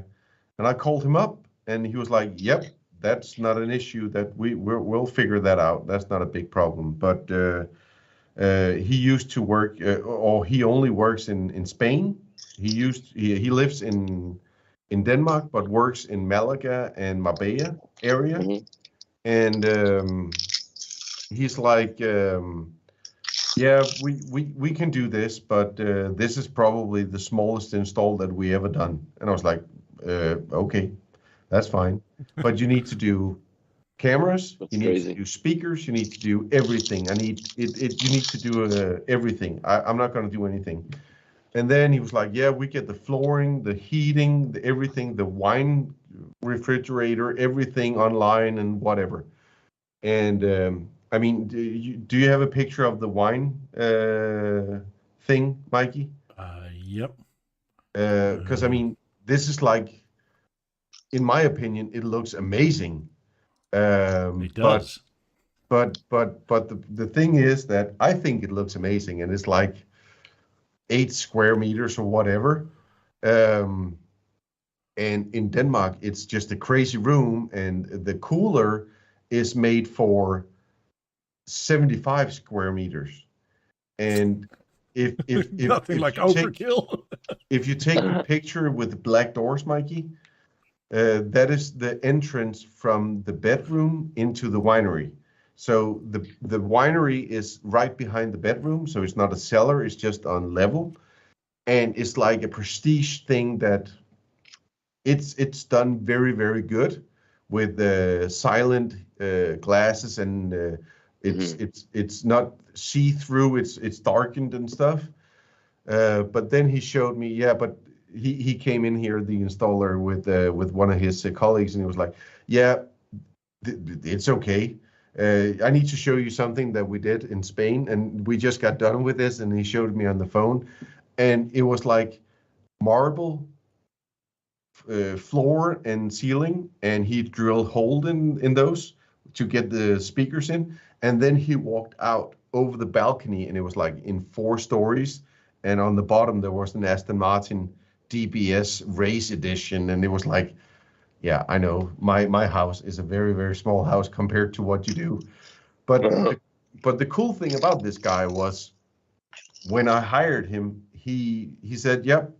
And I called him up, and he was like, yep, that's not an issue. That we'll figure that out. That's not a big problem. But he used to work, or he only works in Spain. He lives in Denmark, but works in Malaga and Marbella area. And he's like, yeah, we can do this, but this is probably the smallest install that we ever done. And I was like, okay, that's fine. But you need to do cameras, you need to do speakers, you need to do everything. You need to do everything. I'm not going to do anything. And then he was like, yeah, we get the flooring, the heating, everything, the wine refrigerator, everything online and whatever. And I mean, do you have a picture of the wine thing, Mikey? Yep. Because I mean, this is like, in my opinion, it looks amazing. It does. But the thing is that I think it looks amazing, and it's like 8 square meters or whatever. And in Denmark, it's just a crazy room, and the cooler is made for 75 square meters. And if nothing like overkill. If you take a picture with the black doors, Mikey, that is the entrance from the bedroom into the winery. So the winery is right behind the bedroom, so it's not a cellar, it's just on level. And it's like a prestige thing that it's done very, very good. with silent glasses, and it's not see-through. It's darkened and stuff. But then he showed me, yeah, but he came in here, the installer, with one of his colleagues, and he was like, yeah, it's okay. I need to show you something that we did in Spain, and we just got done with this, and he showed me on the phone, and it was like marble floor and ceiling, and he drilled hole in those to get the speakers in, and then he walked out over the balcony, and it was like in 4 stories, and on the bottom there was an Aston Martin DBS race edition, and it was like, yeah, I know my house is a very, very small house compared to what you do, but the cool thing about this guy was, when I hired him, he said, yep,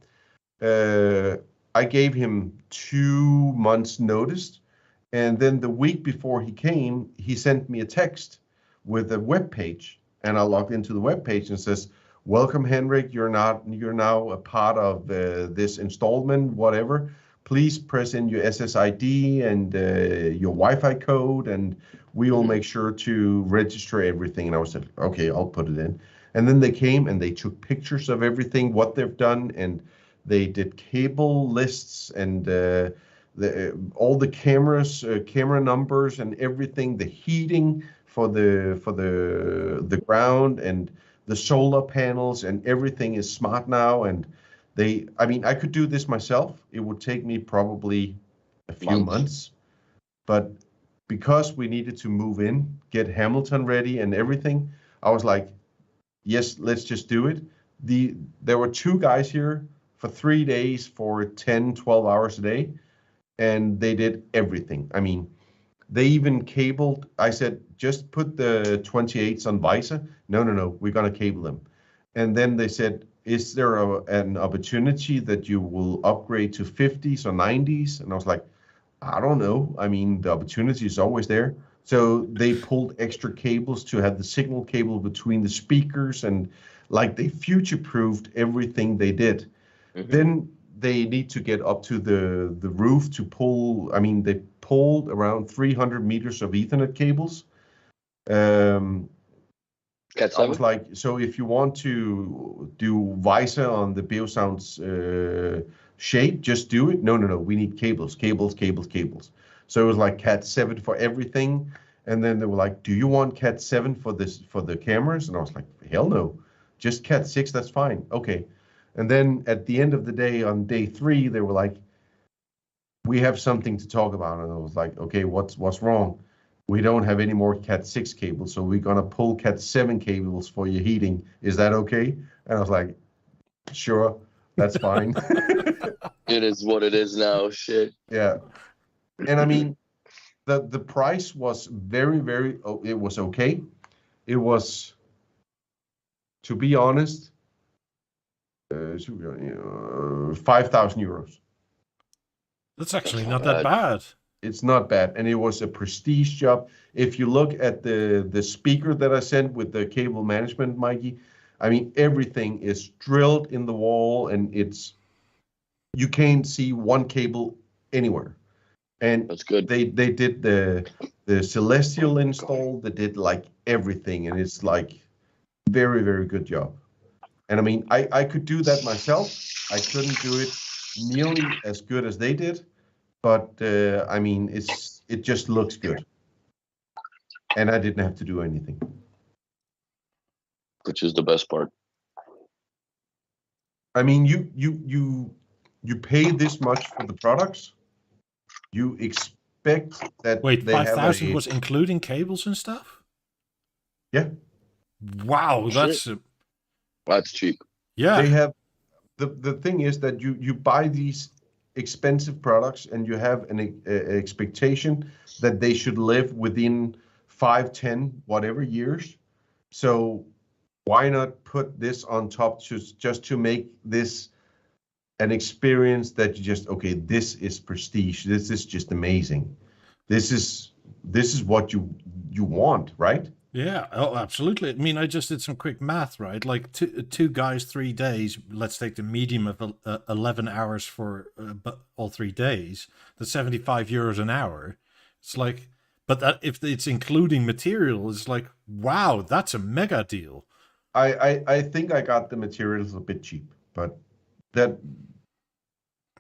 I gave him 2 months notice, and then the week before he came, he sent me a text with a web page, and I logged into the web page and says, welcome, Henrik, you're now a part of this installment, whatever. Please press in your SSID and your Wi-Fi code, and we will make sure to register everything. And I was like, okay, I'll put it in. And then they came and they took pictures of everything, what they've done, and they did cable lists and all the cameras, camera numbers and everything, the heating for the ground and the solar panels, and everything is smart now. And I mean, I could do this myself. It would take me probably a few months, but because we needed to move in, get Hamilton ready and everything, I was like, yes, let's just do it. There were 2 guys here for 3 days for 10, 12 hours a day, and they did everything. I mean, they even cabled. I said, just put the 28s on visor. No, we're going to cable them. And then they said, is there an opportunity that you will upgrade to 50s or 90s? And I was like, I don't know. I mean, the opportunity is always there. So they pulled extra cables to have the signal cable between the speakers, and like they future-proofed everything they did. Then they need to get up to the roof to pull. I mean, they pulled around 300 meters of Ethernet cables. I was like, so if you want to do visor on the BeoSound's shape, just do it. No, we need cables. So it was like Cat 7 for everything. And then they were like, do you want Cat 7 for the cameras? And I was like, hell no, just Cat 6, that's fine. Okay. And then at the end of the day, on day 3, they were like, we have something to talk about. And I was like, okay, what's wrong? We don't have any more Cat 6 cables, so we're going to pull Cat 7 cables for your heating. Is that okay? And I was like, sure, that's fine. It is what it is now, shit. Yeah. And I mean, the price was very, very, it was okay. It was, to be honest, 5,000 euros. That's actually not that bad. It's not bad, and it was a prestige job. If you look at the speaker that I sent with the cable management, Mikey, I mean, everything is drilled in the wall, and you can't see one cable anywhere. And that's good. They did the celestial install. They did like everything, and it's like very, very good job. And I mean, I could do that myself. I couldn't do it nearly as good as they did, but I mean, it just looks good, and I didn't have to do anything, which is the best part. I mean, you pay this much for the products. You expect that. Wait, 5,000 was including cables and stuff? Yeah. Wow, that's cheap. Yeah. They have the thing is that you buy these expensive products, and you have an expectation that they should live within 5, 10, whatever years. So why not put this on top just to make this an experience that you just, okay, this is prestige. This is just amazing. This is what you want, right? Yeah, oh, absolutely. I mean, I just did some quick math, right? Like two guys, 3 days. Let's take the medium of 11 hours for all 3 days. That's 75 euros an hour. It's like, but that if it's including material, it's like, wow, that's a mega deal. I think I got the materials a bit cheap, but that.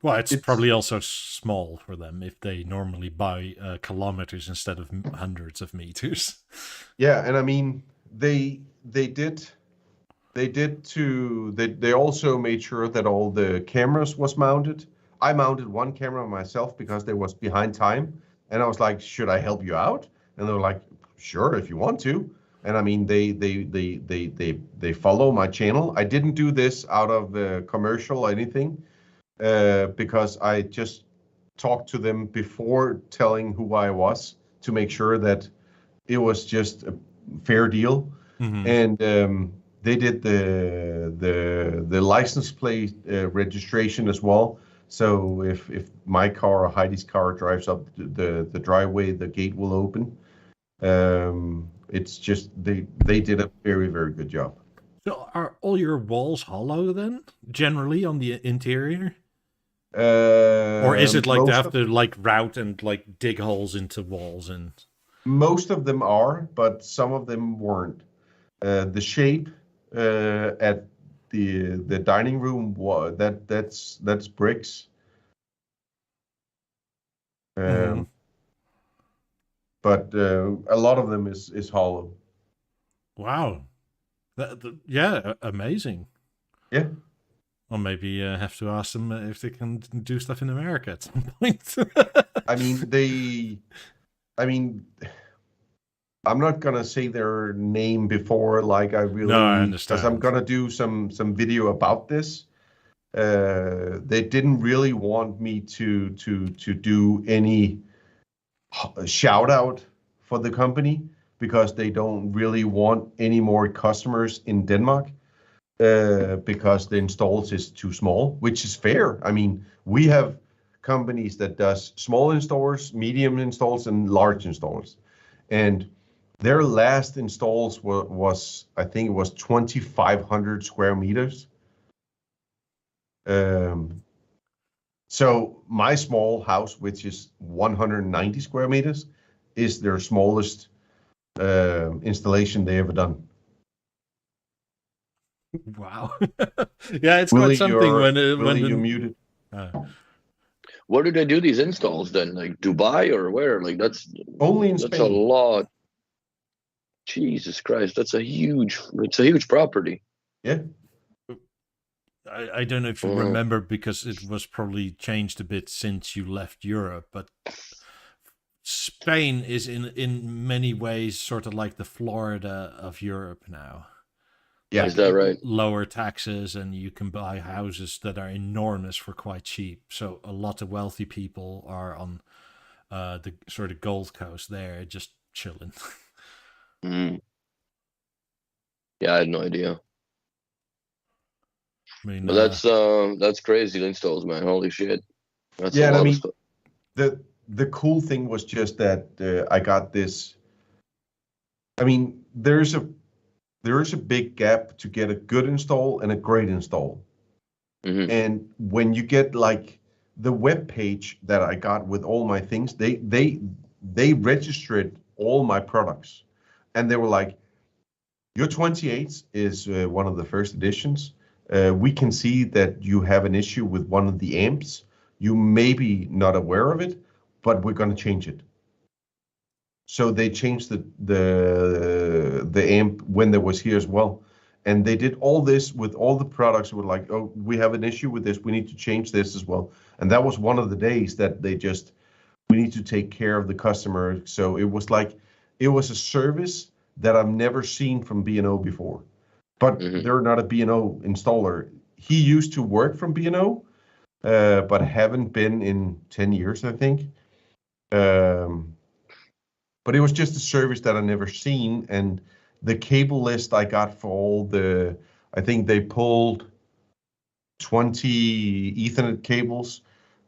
Well, it's probably also small for them if they normally buy kilometers instead of hundreds of meters. Yeah, and I mean they also made sure that all the cameras was mounted. I mounted one camera myself because they was behind time, and I was like, should I help you out? And they were like, sure, if you want to. And I mean, they follow my channel. I didn't do this out of commercial or anything, because I just talked to them before telling who I was to make sure that it was just a fair deal. Mm-hmm. And they did the license plate registration as well. So if my car or Heidi's car drives up the driveway, the gate will open. It's just they did a very, very good job. So are all your walls hollow then, generally on the interior? Or is it like they have to like route and like dig holes into walls? And most of them are, but some of them weren't. The shape at the dining room that's bricks. But a lot of them is hollow. Wow, yeah, amazing. Yeah. Or maybe have to ask them if they can do stuff in America at some point. I mean, I'm not gonna say their name before, like I really. No, I understand. Because I'm gonna do some video about this. They didn't really want me to do any shout out for the company because they don't really want any more customers in Denmark. Because the installs is too small, which is fair. I mean, we have companies that does small installs, medium installs, and large installs, and their last installs was I think it was 2,500 square meters. So my small house, which is 190 square meters, is their smallest installation they ever done. Wow. Yeah, it's quite something when you're muted. Where do they do these installs then? Like Dubai or where? Like that's only in Spain. That's a lot. Jesus Christ, it's a huge property. Yeah. I don't know if you remember because it was probably changed a bit since you left Europe, but Spain is in many ways sort of like the Florida of Europe now. Yeah, is that right? Lower taxes, and you can buy houses that are enormous for quite cheap. So a lot of wealthy people are on the sort of Gold Coast there, just chilling. Yeah, I had no idea. I mean, but that's crazy installs, man. Holy shit. That's yeah, and I mean, the cool thing was just that I got this. I mean, there is a big gap to get a good install and a great install. Mm-hmm. And when you get like the web page that I got with all my things, they registered all my products, and they were like, your 28 is one of the first editions. We can see that you have an issue with one of the amps. You may be not aware of it, but we're going to change it. So they changed the amp when there was here as well. And they did all this with all the products. Were like, oh, we have an issue with this. We need to change this as well. And that was one of the days that we need to take care of the customer. So it was a service that I've never seen from B&O before. But they're not a B&O installer. He used to work from B&O, but haven't been in 10 years, I think. But it was just a service that I never seen, and the cable list I got for all I think they pulled 20 Ethernet cables,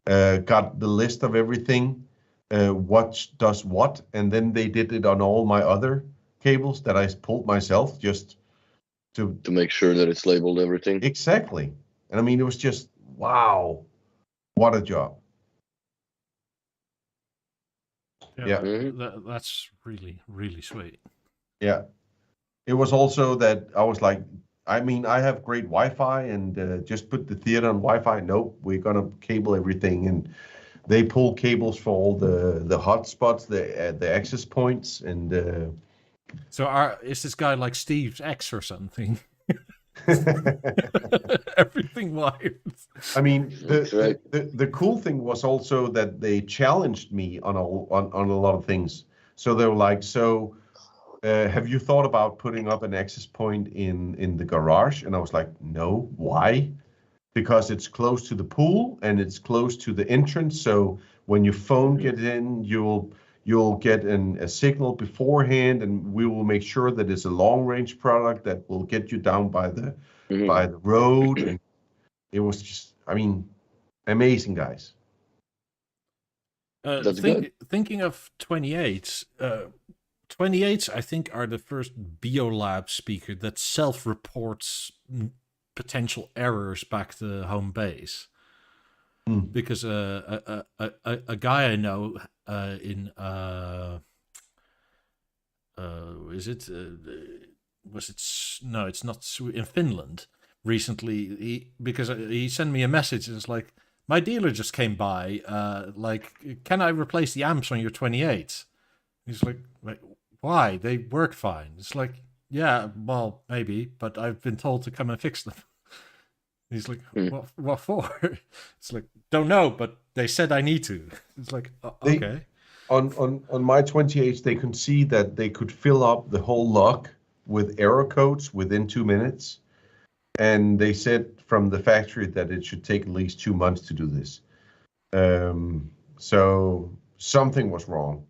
got the list of everything, what does what, and then they did it on all my other cables that I pulled myself just to make sure that it's labeled everything. Exactly. And I mean, it was just, wow, what a job. Yeah, Mhm. that's really, really sweet. Yeah. It was also that I was like, I mean, I have great Wi-Fi and just put the theater on Wi-Fi. Nope, we're gonna cable everything, and they pull cables for all the hotspots, the access points, and So is this guy like Steve's ex or something? Everything wired. I mean, That's right. the cool thing was also that they challenged me on a lot of things. So they were like, so have you thought about putting up an access point in the garage? And I was like, no. Why? Because it's close to the pool and it's close to the entrance. So when your phone gets in, you'll get a signal beforehand, and we will make sure that it's a long range product that will get you down by the road. And it was just, I mean, amazing, guys. That's good. Thinking of 28s, 28s I think are the first BeoLab speaker that self-reports potential errors back to home base. Because a guy I know in no, it's not in Finland recently, because he sent me a message and it's like, my dealer just came by, like, can I replace the amps on your 28s? He's like, wait, why? They work fine. It's like, yeah, well, maybe, but I've been told to come and fix them. He's like, what for? It's like, don't know, but they said I need to. It's like, okay. On my 28s, they could see that they could fill up the whole lock with error codes within 2 minutes. And they said from the factory that it should take at least 2 months to do this. So something was wrong.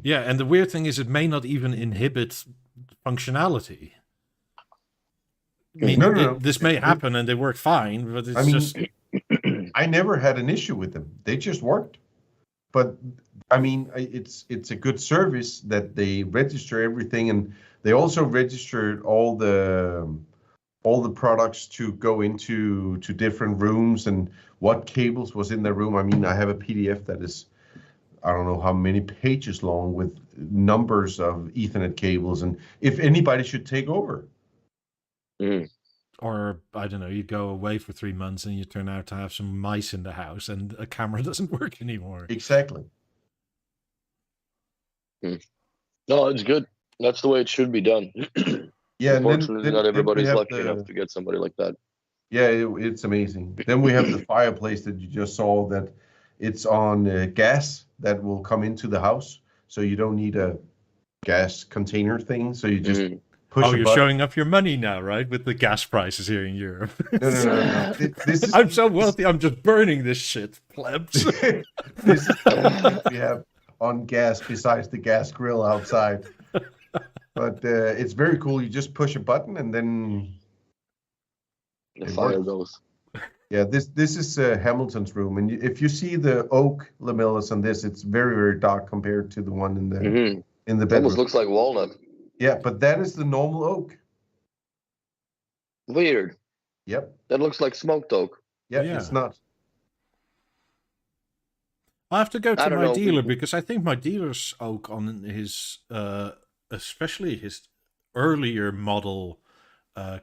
Yeah, and the weird thing is it may not even inhibit functionality. I mean, no. This may happen and they work fine, but it's just... I never had an issue with them. They just worked. But I mean, it's a good service that they register everything, and they also registered all the products to go into different rooms and what cables was in the room. I mean, I have a PDF that is, I don't know how many pages long with numbers of Ethernet cables, and if anybody should take over. Or, I don't know, you go away for 3 months and you turn out to have some mice in the house and a camera doesn't work anymore. Exactly. No, it's good. That's the way it should be done. Yeah, unfortunately, not everybody's lucky enough to get somebody like that. Yeah, it's amazing. Then we have the fireplace that you just saw, that it's on gas that will come into the house. So you don't need a gas container thing. So you just push a button. You're showing up your money now, right? With the gas prices here in Europe. No. I'm so wealthy, I'm just burning this shit, plebs. This is what we have on gas besides the gas grill outside. But it's very cool. You just push a button and then the fire goes. Yeah, this is Hamilton's room, and if you see the oak lamellas on this, it's very, very dark compared to the one in the in the bedroom. Almost looks like walnut. Yeah, but that is the normal oak. Weird. Yep. That looks like smoked oak. Yeah, it's not. I have to go to my dealer because I think my dealer's oak on his, especially his earlier model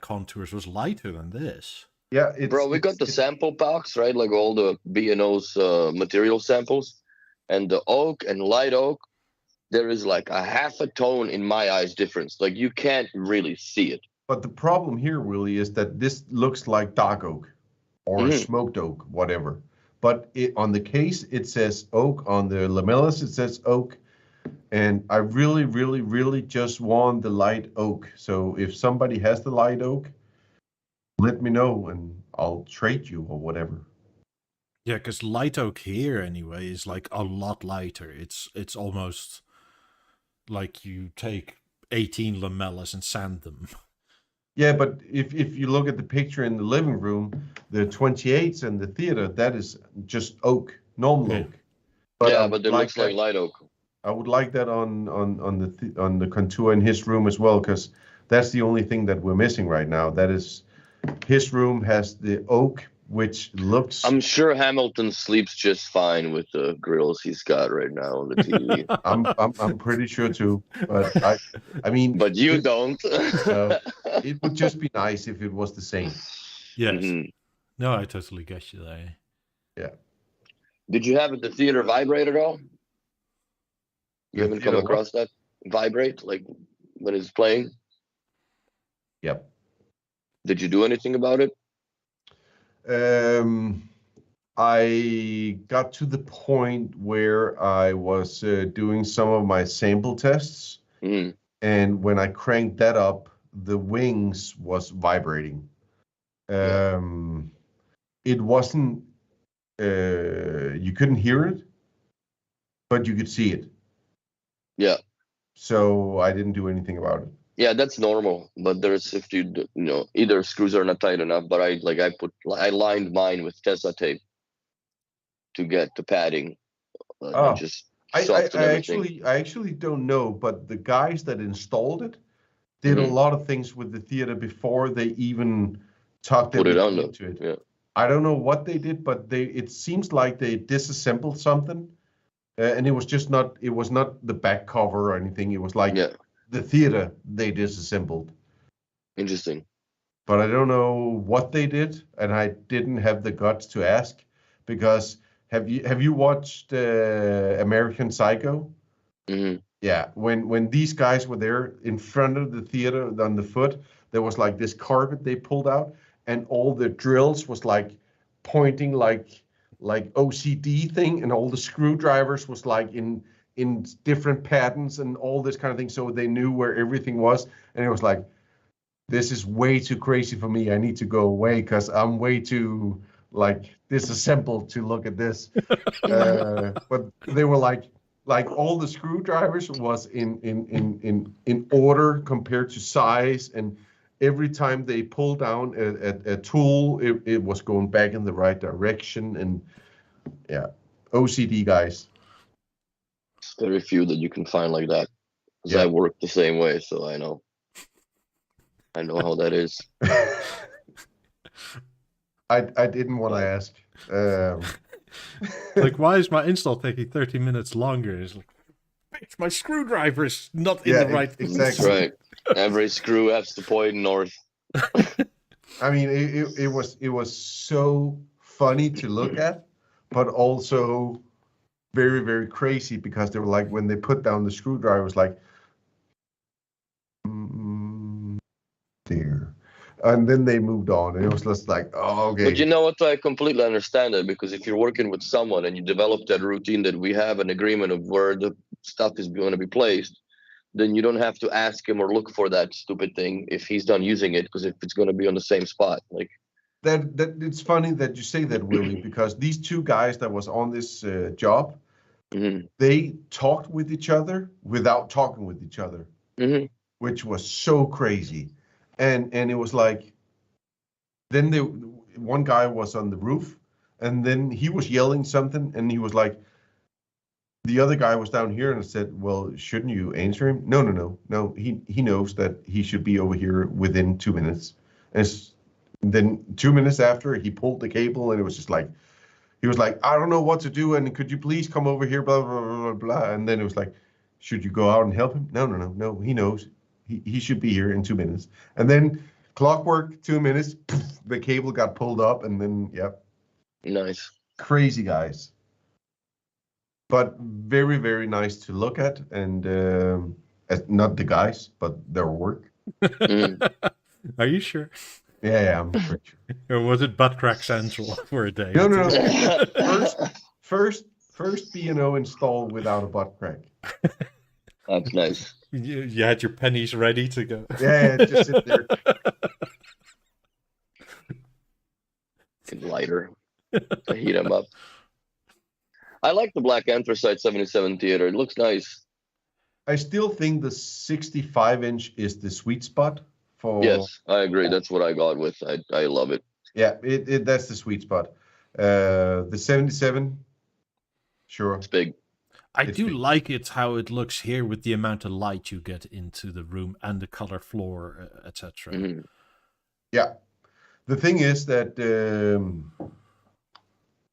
contours was lighter than this. Yeah, bro, we got the sample packs, right? Like all the B&O's material samples, and the oak and light oak, there is like a half a tone in my eyes difference. Like you can't really see it. But the problem here really is that this looks like dark oak or smoked oak, whatever. But on the case, it says oak. On the lamellas, it says oak. And I really, really, really just want the light oak. So if somebody has the light oak, let me know and I'll trade you or whatever. Yeah, because light oak here anyway is like a lot lighter. It's almost like you take 18 lamellas and sand them. Yeah, but if you look at the picture in the living room, the 28s and the theater, that is just oak, normal oak. But but it looks like light oak. I would like that on the contour in his room as well, because that's the only thing that we're missing right now. That is, his room has the oak which looks. I'm sure Hamilton sleeps just fine with the grills he's got right now on the TV. I'm pretty sure too, but I mean. But you don't. It would just be nice if it was the same. Yes. No, I totally get you there. Yeah. Did you have the theater vibrate at all? You haven't come across that? Vibrate, like when it's playing? Yep. Did you do anything about it? I got to the point where I was doing some of my sample tests, and when I cranked that up, the wings was vibrating. It wasn't. You couldn't hear it, but you could see it. Yeah. So I didn't do anything about it. Yeah, that's normal. But there's if you either screws are not tight enough. But I lined mine with Tesa tape to get the padding. Just I actually don't know, but the guys that installed it did a lot of things with the theater before they even tucked put it into it. Yeah. I don't know what they did, but it seems like they disassembled something, and it was not the back cover or anything. It was like the theater they disassembled. Interesting. But I don't know what they did, and I didn't have the guts to ask, because have you watched American Psycho? Yeah, when these guys were there in front of the theater on the foot, there was like this carpet they pulled out, and all the drills was like pointing like OCD thing, and all the screwdrivers was like in different patterns and all this kind of thing, so they knew where everything was. And it was like, this is way too crazy for me. I need to go away because I'm way too like disassembled to look at this. But they were like all the screwdrivers was in order compared to size, and every time they pulled down a tool, it was going back in the right direction. And yeah, OCD guys. It's very few that you can find like that. Because I work the same way, so I know how that is. I didn't want to ask. Like, why is my install taking 30 minutes longer? It's like, bitch, my screwdriver's not in the right place. Exactly. Right. Every screw has to point north. I mean, it was so funny to look at, but also very, very crazy, because they were like, when they put down the screwdriver, it was like, there. And then they moved on, and it was just like, oh, okay. But you know what? I completely understand it, because if you're working with someone and you develop that routine that we have an agreement of where the stuff is going to be placed, then you don't have to ask him or look for that stupid thing if he's done using it, because if it's going to be on the same spot, like that. It's funny that you say that, Willie, because these two guys that was on this job, they talked with each other without talking with each other, which was so crazy. And it was like, then one guy was on the roof, and then he was yelling something, and he was like, the other guy was down here, and I said, well, shouldn't you answer him? No. He knows that he should be over here within 2 minutes. And then 2 minutes after, he pulled the cable, and it was just like, he was like, I don't know what to do, and could you please come over here, blah, blah, blah, blah, blah. And then it was like, should you go out and help him? No, he knows. He should be here in 2 minutes. And then clockwork, 2 minutes, the cable got pulled up, and then, Nice. Crazy guys. But very, very nice to look at, and not the guys, but their work. Are you sure? Yeah, I'm pretty sure. Or was it butt crack central for a day? No. First B&O installed without a butt crack. That's nice. You had your pennies ready to go. Yeah, just sit there. Lighter to heat them up. I like the black anthracite 77 theater. It looks nice. I still think the 65-inch is the sweet spot for. Yes, I agree. That's what I got with. I love it. Yeah, that's the sweet spot. The 77, sure. It's big. I do like it how it looks here with the amount of light you get into the room and the color floor, etc. Yeah, The thing is that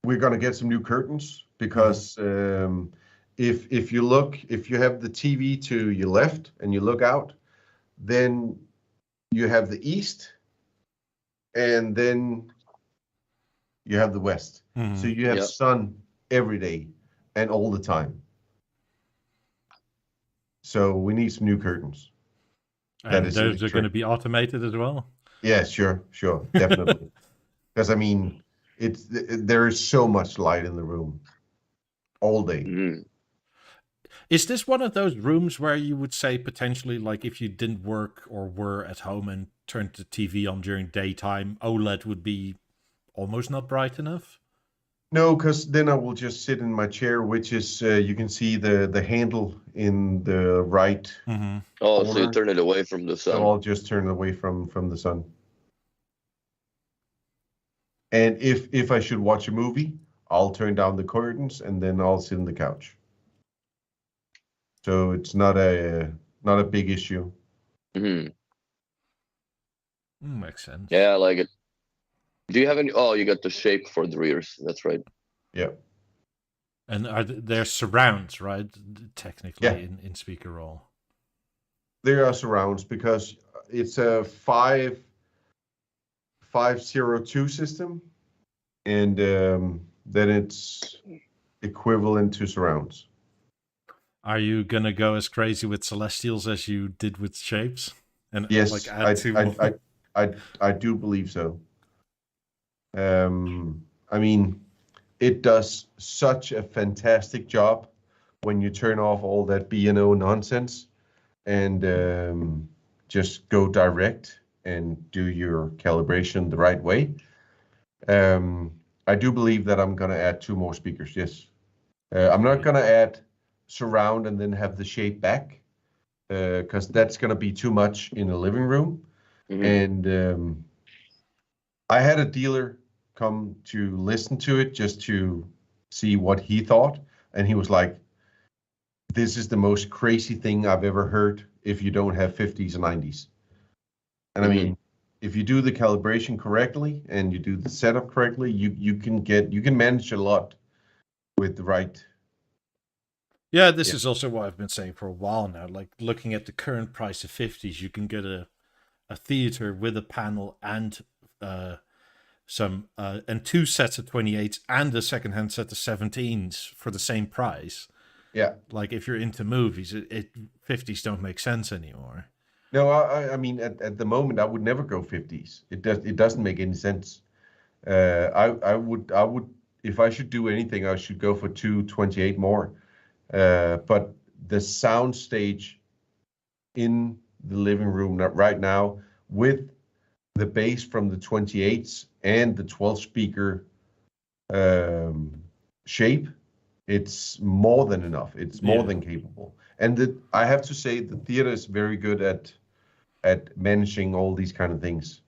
we're gonna get some new curtains because if you have the TV to your left and you look out, then you have the east, and then you have the west. So you have sun every day and all the time. So we need some new curtains. And those are going to be automated as well? Yeah, sure, definitely. Because I mean, there is so much light in the room all day. Mm. Is this one of those rooms where you would say potentially, like, if you didn't work or were at home and turned the TV on during daytime, OLED would be almost not bright enough? No, because then I will just sit in my chair, which is you can see the handle in the right. Mm-hmm. Oh, corner. So you turn it away from the sun. So I'll just turn it away from the sun. And if I should watch a movie, I'll turn down the curtains and then I'll sit on the couch. So it's not a big issue. Mm-hmm. Makes sense. Yeah, I like it. Do you have any? Oh, you got the shape for the rears. That's right. Yeah. And they're surrounds, right? Technically, in speaker role. There are surrounds because it's a 502 system, and then it's equivalent to surrounds. Are you gonna go as crazy with celestials as you did with shapes? And yes, like add I do believe so. I mean, it does such a fantastic job when you turn off all that B&O nonsense and just go direct and do your calibration the right way. I do believe that I'm going to add 2 more speakers, yes. I'm not going to add surround and then have the shape back because that's going to be too much in the living room. Mm-hmm. And I had a dealer come to listen to it just to see what he thought, and he was like, this is the most crazy thing I've ever heard if you don't have 50s and 90s. And I mean, if you do the calibration correctly and you do the setup correctly, you can manage a lot with the right. Yeah, this is also what I've been saying for a while now. Like, looking at the current price of 50s, you can get a theater with a panel and and 2 sets of 28s and a secondhand set of 17s for the same price. Yeah. Like, if you're into movies, 50s don't make sense anymore. No, I mean, at the moment, I would never go 50s. It doesn't make any sense. I would, if I should do anything, I should go for 228 more. But the sound stage in the living room right now with the bass from the 28s and the 12 speaker shape, it's more than enough. It's more than capable. And I have to say the theater is very good at managing all these kind of things.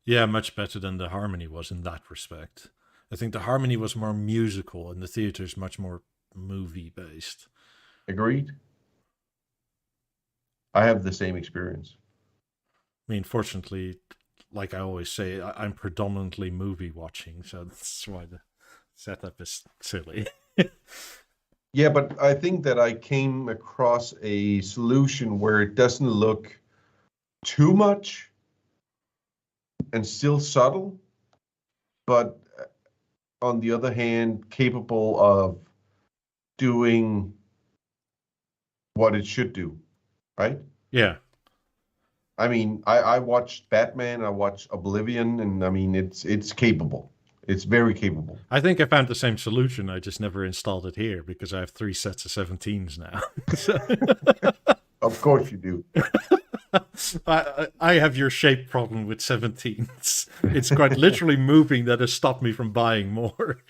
Yeah, much better than the Harmony was in that respect. I think the Harmony was more musical and the theater is much more movie based. Agreed. I have the same experience. I mean, fortunately, like I always say, I'm predominantly movie watching, so that's why the setup is silly. Yeah, but I think that I came across a solution where it doesn't look too much and still subtle, but on the other hand, capable of doing what it should do, right? Yeah. I mean, I watched Batman, I watched Oblivion, and I mean, it's capable. It's very capable. I think I found the same solution. I just never installed it here because I have 3 sets of 17s now. Of course you do. I have your shape problem with 17s. It's quite literally moving that has stopped me from buying more.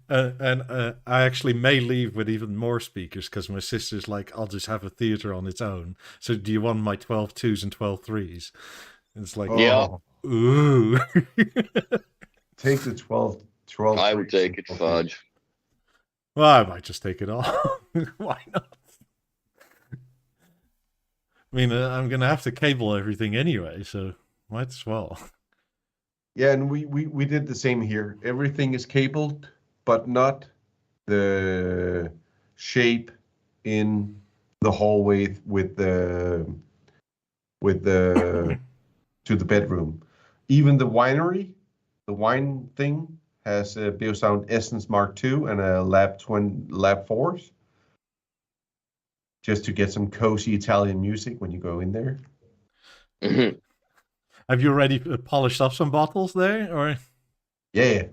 And I actually may leave with even more speakers because my sister's like, I'll just have a theater on its own. So do you want my 12 2s and 12 3s? And it's like, ooh. Take the 12. I would take it, Fudge. Well, I might just take it all. Why not? I mean, I'm going to have to cable everything anyway, so Might as well. Yeah, and we did the same here. Everything is cabled, but not the shape in the hallway with the to the bedroom. Even the winery, the wine thing has a BeoSound Essence Mark II and a Lab Force, just to get some cozy Italian music when you go in there. Mm-hmm. Have you already polished off some bottles there, or? Yeah.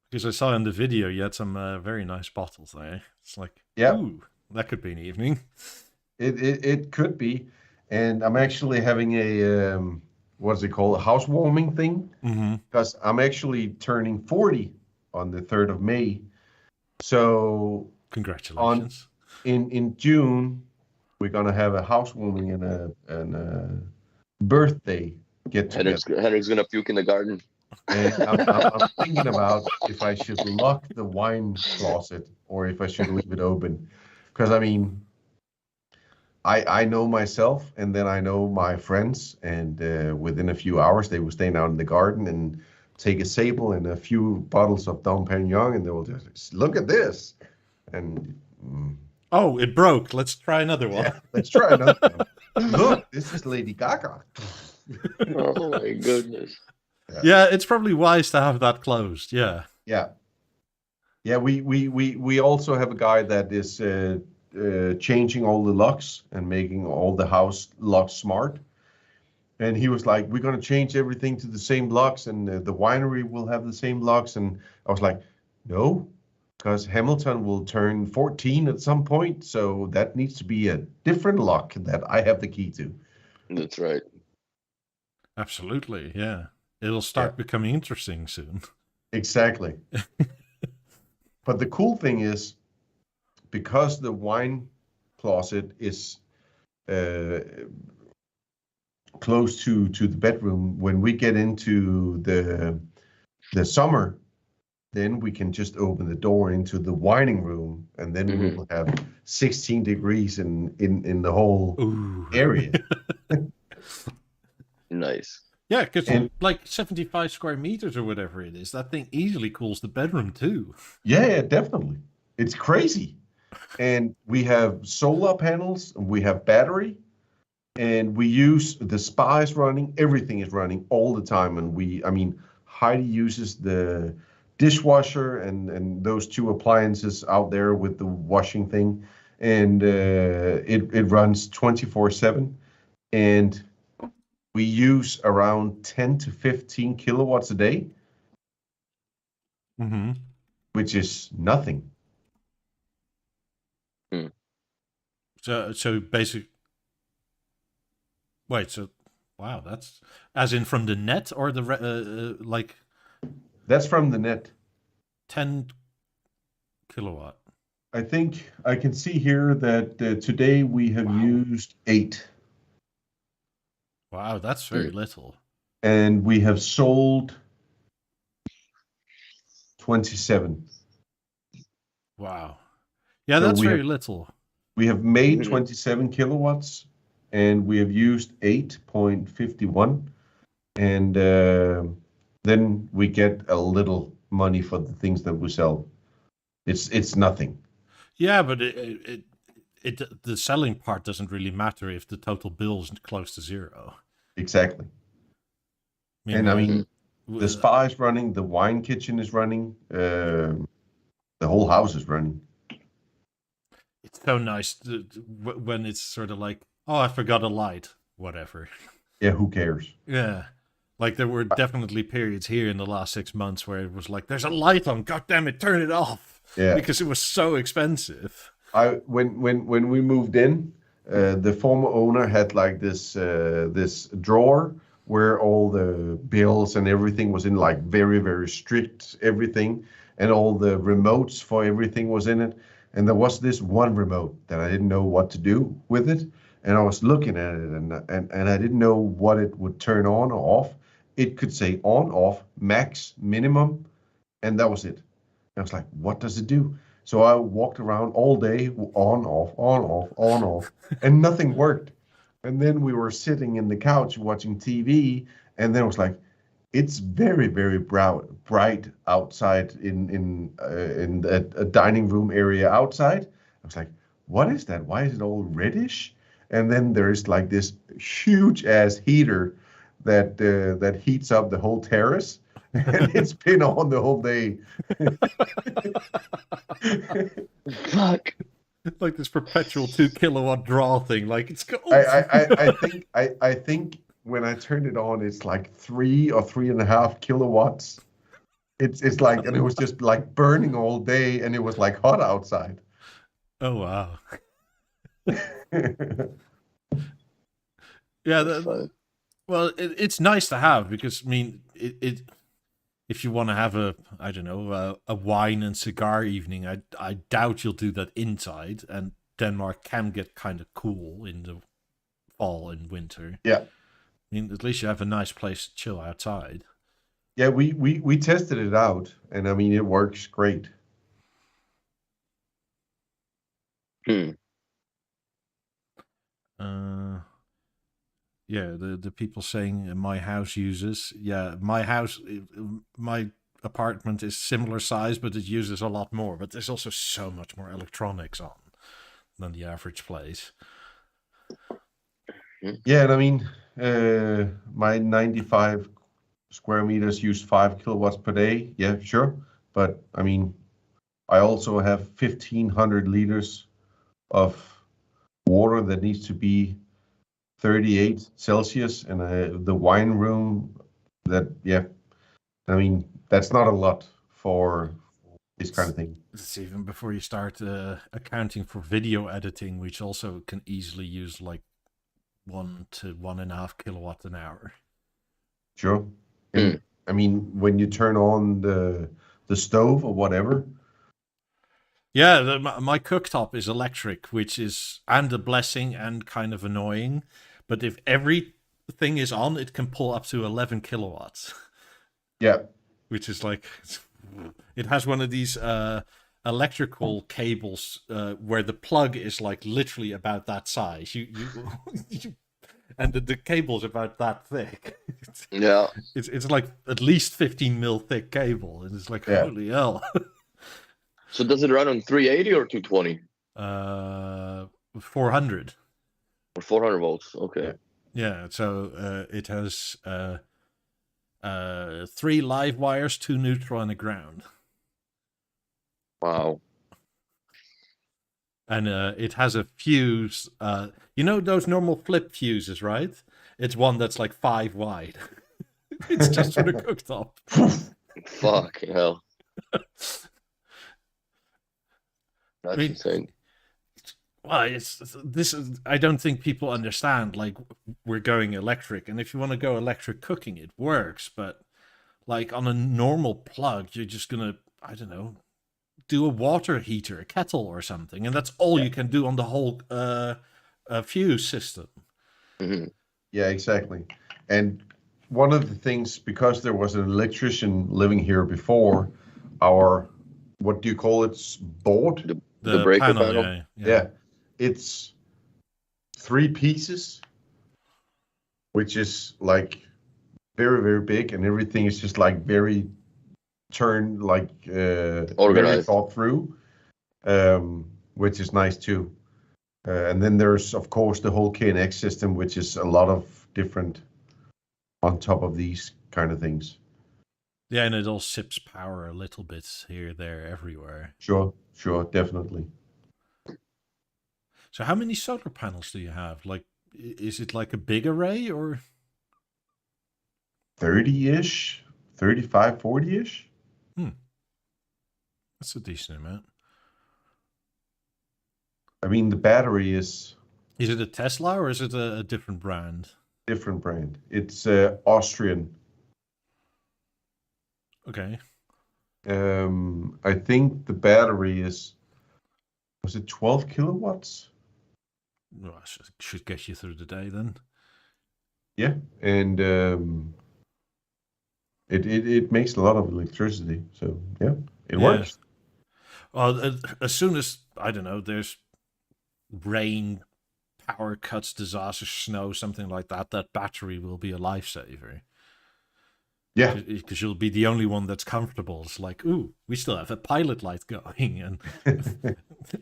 Because I saw in the video you had some very nice bottles there. It's like, yeah, ooh, that could be an evening. It could be, and I'm actually having a what's it called, a housewarming thing, because I'm actually turning 40 on the 3rd of May. So congratulations. In June, we're gonna have a housewarming and a birthday get together. Henrik's gonna puke in the garden. And I'm thinking about if I should lock the wine closet or if I should leave it open, because I mean, I know myself, and then I know my friends, and within a few hours they will stay out in the garden and take a sable and a few bottles of Dom Perignon, and they will just look at this, and oh, it broke. Let's try another one. Yeah, let's try another one. Look, this is Lady Gaga. Oh my goodness. Yeah, it's probably wise to have that closed. Yeah. Yeah. We also have a guy that is changing all the locks and making all the house locks smart. And he was like, we're going to change everything to the same locks, and the winery will have the same locks. And I was like, no, because Hamilton will turn 14 at some point. So that needs to be a different lock that I have the key to. That's right. Absolutely. Yeah. It'll start becoming interesting soon. Exactly. But the cool thing is, because the wine closet is close to the bedroom, when we get into the summer, then we can just open the door into the wining room, and then we will have 16 degrees in the whole area. Nice. Yeah, because like 75 square meters or whatever it is, that thing easily cools the bedroom too. Yeah, definitely. It's crazy. And we have solar panels, we have battery, and we use the spa is running, everything is running all the time. And Heidi uses the dishwasher and those two appliances out there with the washing thing, and it runs 24/7, and we use around 10 to 15 kilowatts a day, which is nothing. So basic. Wait, so wow, that's as in from the net or the like. That's from the net. 10 kilowatt. I think I can see here that today we have used 8. Wow, that's very little. And we have sold 27. Wow. Yeah, So that's very little. We have made 27 kilowatts, and we have used 8.51. And then we get a little money for the things that we sell. It's nothing. Yeah, but the selling part doesn't really matter if the total bill is close to zero. Exactly. The spa is running, the wine kitchen is running, the whole house is running. It's so nice when it's sort of like, oh, I forgot a light, whatever. Yeah, who cares? Yeah. Like there were definitely periods here in the last 6 months where it was like, there's a light on, God damn it, turn it off. Yeah. Because it was so expensive. When we moved in, the former owner had like this drawer where all the bills and everything was in, like very, very strict everything, and all the remotes for everything was in it. And there was this one remote that I didn't know what to do with it. And I was looking at it, and I didn't know what it would turn on or off. It could say on, off, max, minimum, and that was it. And I was like, what does it do? So I walked around all day, on, off, and nothing worked. And then we were sitting in the couch watching TV, and then it was like, it's very, very bright outside in a dining room area outside. I was like, what is that? Why is it all reddish? And then there's like this huge ass heater that heats up the whole terrace, and it's been on the whole day. Fuck. Like this perpetual 2 kilowatt draw thing. Like it's got. I think when I turned it on, it's like 3 or 3.5 kilowatts. It's like, and it was just like burning all day, and it was like hot outside. Oh wow. Yeah. Well, it's nice to have because I mean it if you want to have a wine and cigar evening, I doubt you'll do that inside, and Denmark can get kind of cool in the fall and winter. Yeah. I mean, at least you have a nice place to chill outside. Yeah, we tested it out, and I mean, it works great. Yeah, the people saying my house uses. Yeah, my apartment is similar size, but it uses a lot more. But there's also so much more electronics on than the average place. Yeah, and I mean, my 95 square meters use 5 kilowatts per day. Yeah, sure. But I mean, I also have 1,500 liters of water that needs to be 38 Celsius, and the wine room that, yeah, I mean, that's not a lot for this kind of thing. It's even before you start accounting for video editing, which also can easily use like 1 to 1.5 kilowatt an hour. Sure. And, I mean, when you turn on the stove or whatever. Yeah, my cooktop is electric, which is and a blessing and kind of annoying. But if everything is on, it can pull up to 11 kilowatts. Yeah. Which is like, it has one of these electrical cables where the plug is like literally about that size. And the cable's about that thick. Yeah. It's like at least 15 mil thick cable. And it's like, holy hell. So does it run on 380 or 220? 400. Or 400 volts, okay. Yeah, so it has 3 live wires, 2 neutral, and a ground. Wow. And it has a fuse. You know those normal flip fuses, right? It's one that's like 5 wide. It's just for the cooktop. Fuck hell. That's insane. Well, I don't think people understand, like, we're going electric, and if you want to go electric cooking, it works, but, like, on a normal plug, you're just gonna, I don't know, do a water heater, a kettle or something, and that's all you can do on the whole fuse system. Mm-hmm. Yeah, exactly. And one of the things, because there was an electrician living here before, our, what do you call it, board? The breaker panel. Yeah. It's 3 pieces, which is like very, very big, and everything is just like very turned, like very thought through, which is nice too. And then there's, of course, the whole KNX system, which is a lot of different on top of these kind of things. Yeah, and it all sips power a little bit here, there, everywhere. Sure, definitely. So how many solar panels do you have? Like, is it like a big array or? 30-ish, 35, 40-ish. That's a decent amount. I mean, the battery is... Is it a Tesla or is it a different brand? Different brand. It's Austrian. Okay. I think the battery is... Was it 12 kilowatts? Well, should get you through the day then. Yeah, and it makes a lot of electricity. So yeah, it works. Well, as soon as, I don't know, there's rain power cuts, disaster, snow, something like that, that battery will be a lifesaver. Yeah. Because you'll be the only one that's comfortable. It's like, ooh, we still have a pilot light going, and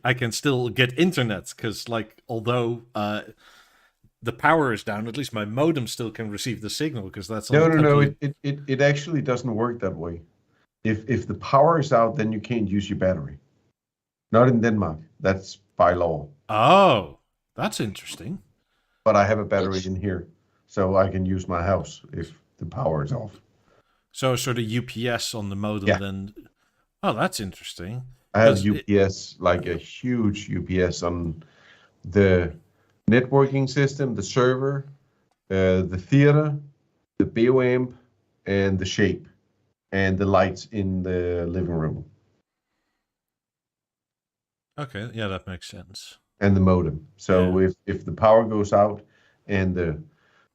I can still get internet. Because, like, although the power is down, at least my modem still can receive the signal. Because that's no. It actually doesn't work that way. If the power is out, then you can't use your battery. Not in Denmark. That's by law. Oh, that's interesting. But I have a battery in here, so I can use my house if the power is off. So sort of UPS on the modem then. Oh, that's interesting. I have UPS, like a huge UPS on the networking system, the server, the theater, the BeoAmp, and the shape, and the lights in the living room. Okay, yeah, that makes sense. And the modem. So if the power goes out and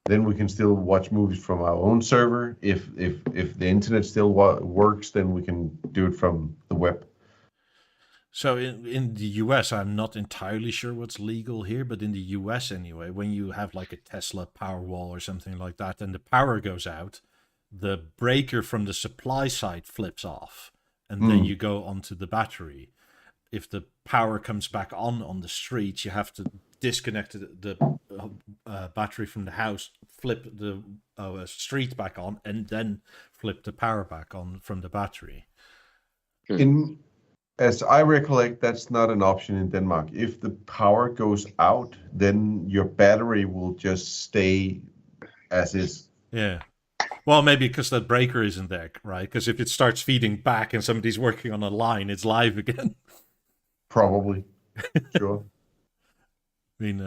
then we can still watch movies from our own server. If the internet still works, then we can do it from the web. So in the US, I'm not entirely sure what's legal here, but in the US anyway, when you have like a Tesla Powerwall or something like that, and the power goes out, the breaker from the supply side flips off, and then you go onto the battery. If the power comes back on the street, you have to disconnect the battery from the house, flip the street back on, and then flip the power back on from the battery. As I recollect, that's not an option in Denmark. If the power goes out, then your battery will just stay as is. Yeah. Well, maybe because that breaker isn't there, right? Because if it starts feeding back and somebody's working on a line, it's live again. Probably. Sure. I mean,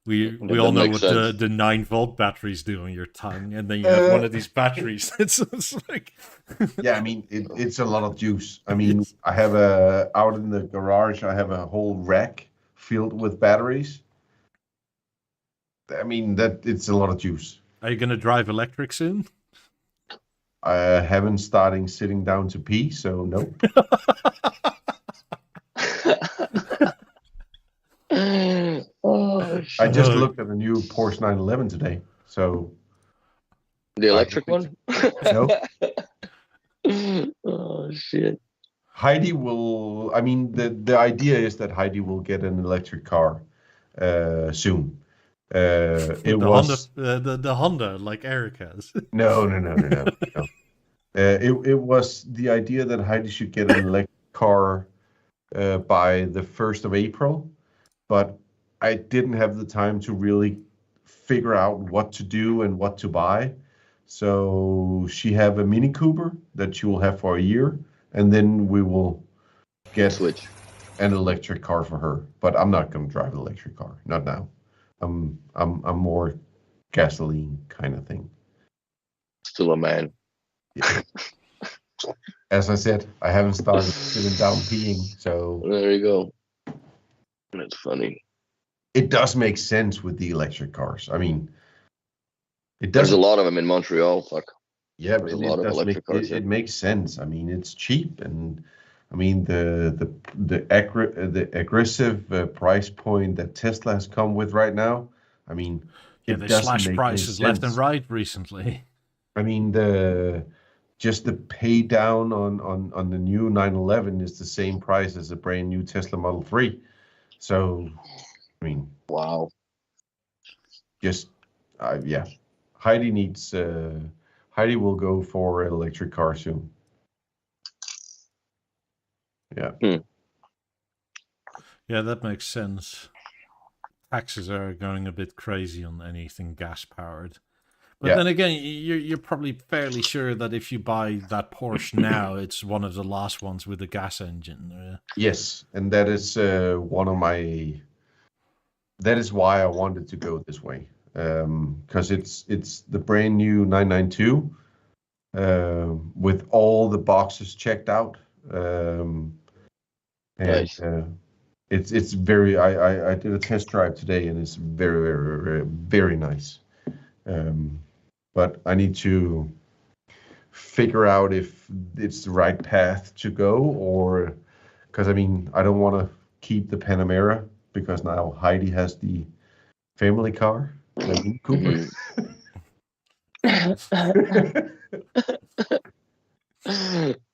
we all know what the 9-volt batteries do on your tongue, and then you have one of these batteries. It's like... Yeah, I mean, it's a lot of juice. I mean, I have out in the garage, I have a whole rack filled with batteries. I mean, it's a lot of juice. Are you going to drive electric soon? I haven't started sitting down to pee, so no. I just looked at a new Porsche 911 today, so... The electric one? No. Oh, shit. Heidi will... I mean, the idea is that Heidi will get an electric car soon. The Honda, like Eric has. No. It was the idea that Heidi should get an electric car by the 1st of April, but I didn't have the time to really figure out what to do and what to buy. So she have a Mini Cooper that she will have for a year, and then we will get an electric car for her. But I'm not going to drive an electric car, not now. I'm more gasoline kind of thing. Still a man. Yeah. As I said, I haven't started sitting down peeing, so there you go. That's funny. It does make sense with the electric cars. I mean, there's a lot of them in Montreal. Fuck. Yeah, but it makes sense. I mean, it's cheap, and I mean the aggressive price point that Tesla has come with right now. I mean, they slashed prices left and right recently. I mean, just the pay down on the new 911 is the same price as a brand new Tesla Model 3. So, I mean, wow. Just, yeah. Heidi will go for an electric car soon. Yeah. Yeah, that makes sense. Taxes are going a bit crazy on anything gas powered. But then again, you're probably fairly sure that if you buy that Porsche now, it's one of the last ones with a gas engine. Yes, and that is one of my. That is why I wanted to go this way, because it's the brand new 992 with all the boxes checked out, and nice. It's very. I did a test drive today, and it's very, very, very, very nice. But I need to figure out if it's the right path to go, or because I mean I don't want to keep the Panamera because now Heidi has the family car, like Mini Cooper.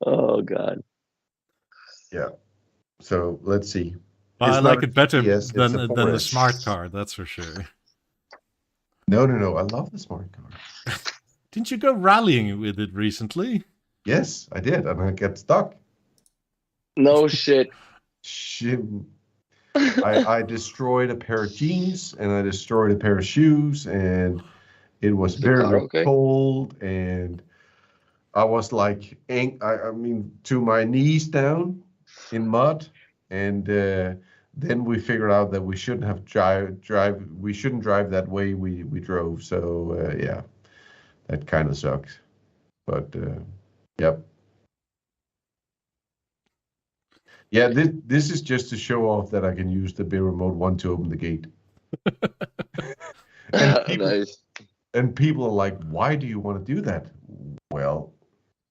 Oh God. Yeah. So let's see. Well, I It's like not a it better GPS, it's a than the 4S. smart car, that's for sure. No. I love the smart car. Didn't you go rallying with it recently? Yes, I did, and I got stuck. No shit. Shit. I destroyed a pair of jeans, and I destroyed a pair of shoes, and it was Is the car very okay? cold, and I was like, I mean, to my knees down in mud, and then we figured out that we shouldn't have we shouldn't drive that way we drove. So yeah, that kind of sucks. But yep. Yeah, this is just to show off that I can use the Beo Remote 1 to open the gate. Nice. And people are like, why do you want to do that? Well,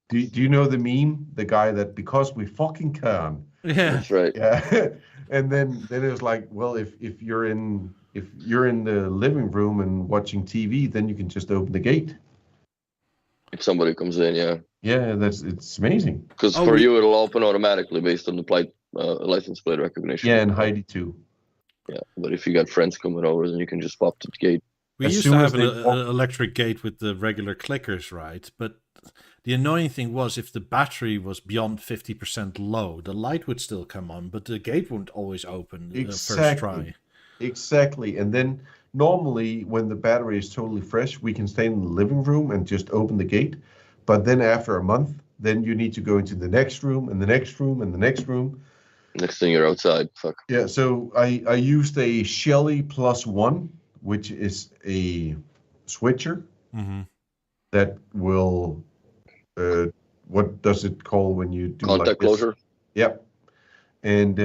do you know the meme? The guy that, because we fucking can. Yeah. That's right. Yeah. And then it was like, well, if you're in the living room and watching TV, then you can just open the gate. If somebody comes in, yeah. Yeah, it's amazing. Because for you, it'll open automatically based on the license plate recognition. Yeah, and Heidi too. Yeah, but if you got friends coming over, then you can just pop to the gate. We used to have an electric gate with the regular clickers, right? But the annoying thing was if the battery was beyond 50% low, the light would still come on, but the gate wouldn't always open first try. Exactly. And then normally when the battery is totally fresh, we can stay in the living room and just open the gate. But then after a month, then you need to go into the next room and the next room and the next room. Next thing you're outside. Fuck. Yeah, so I used a Shelly +1, which is a switcher that will, what does it call when you do contact like this? closure? Yep. And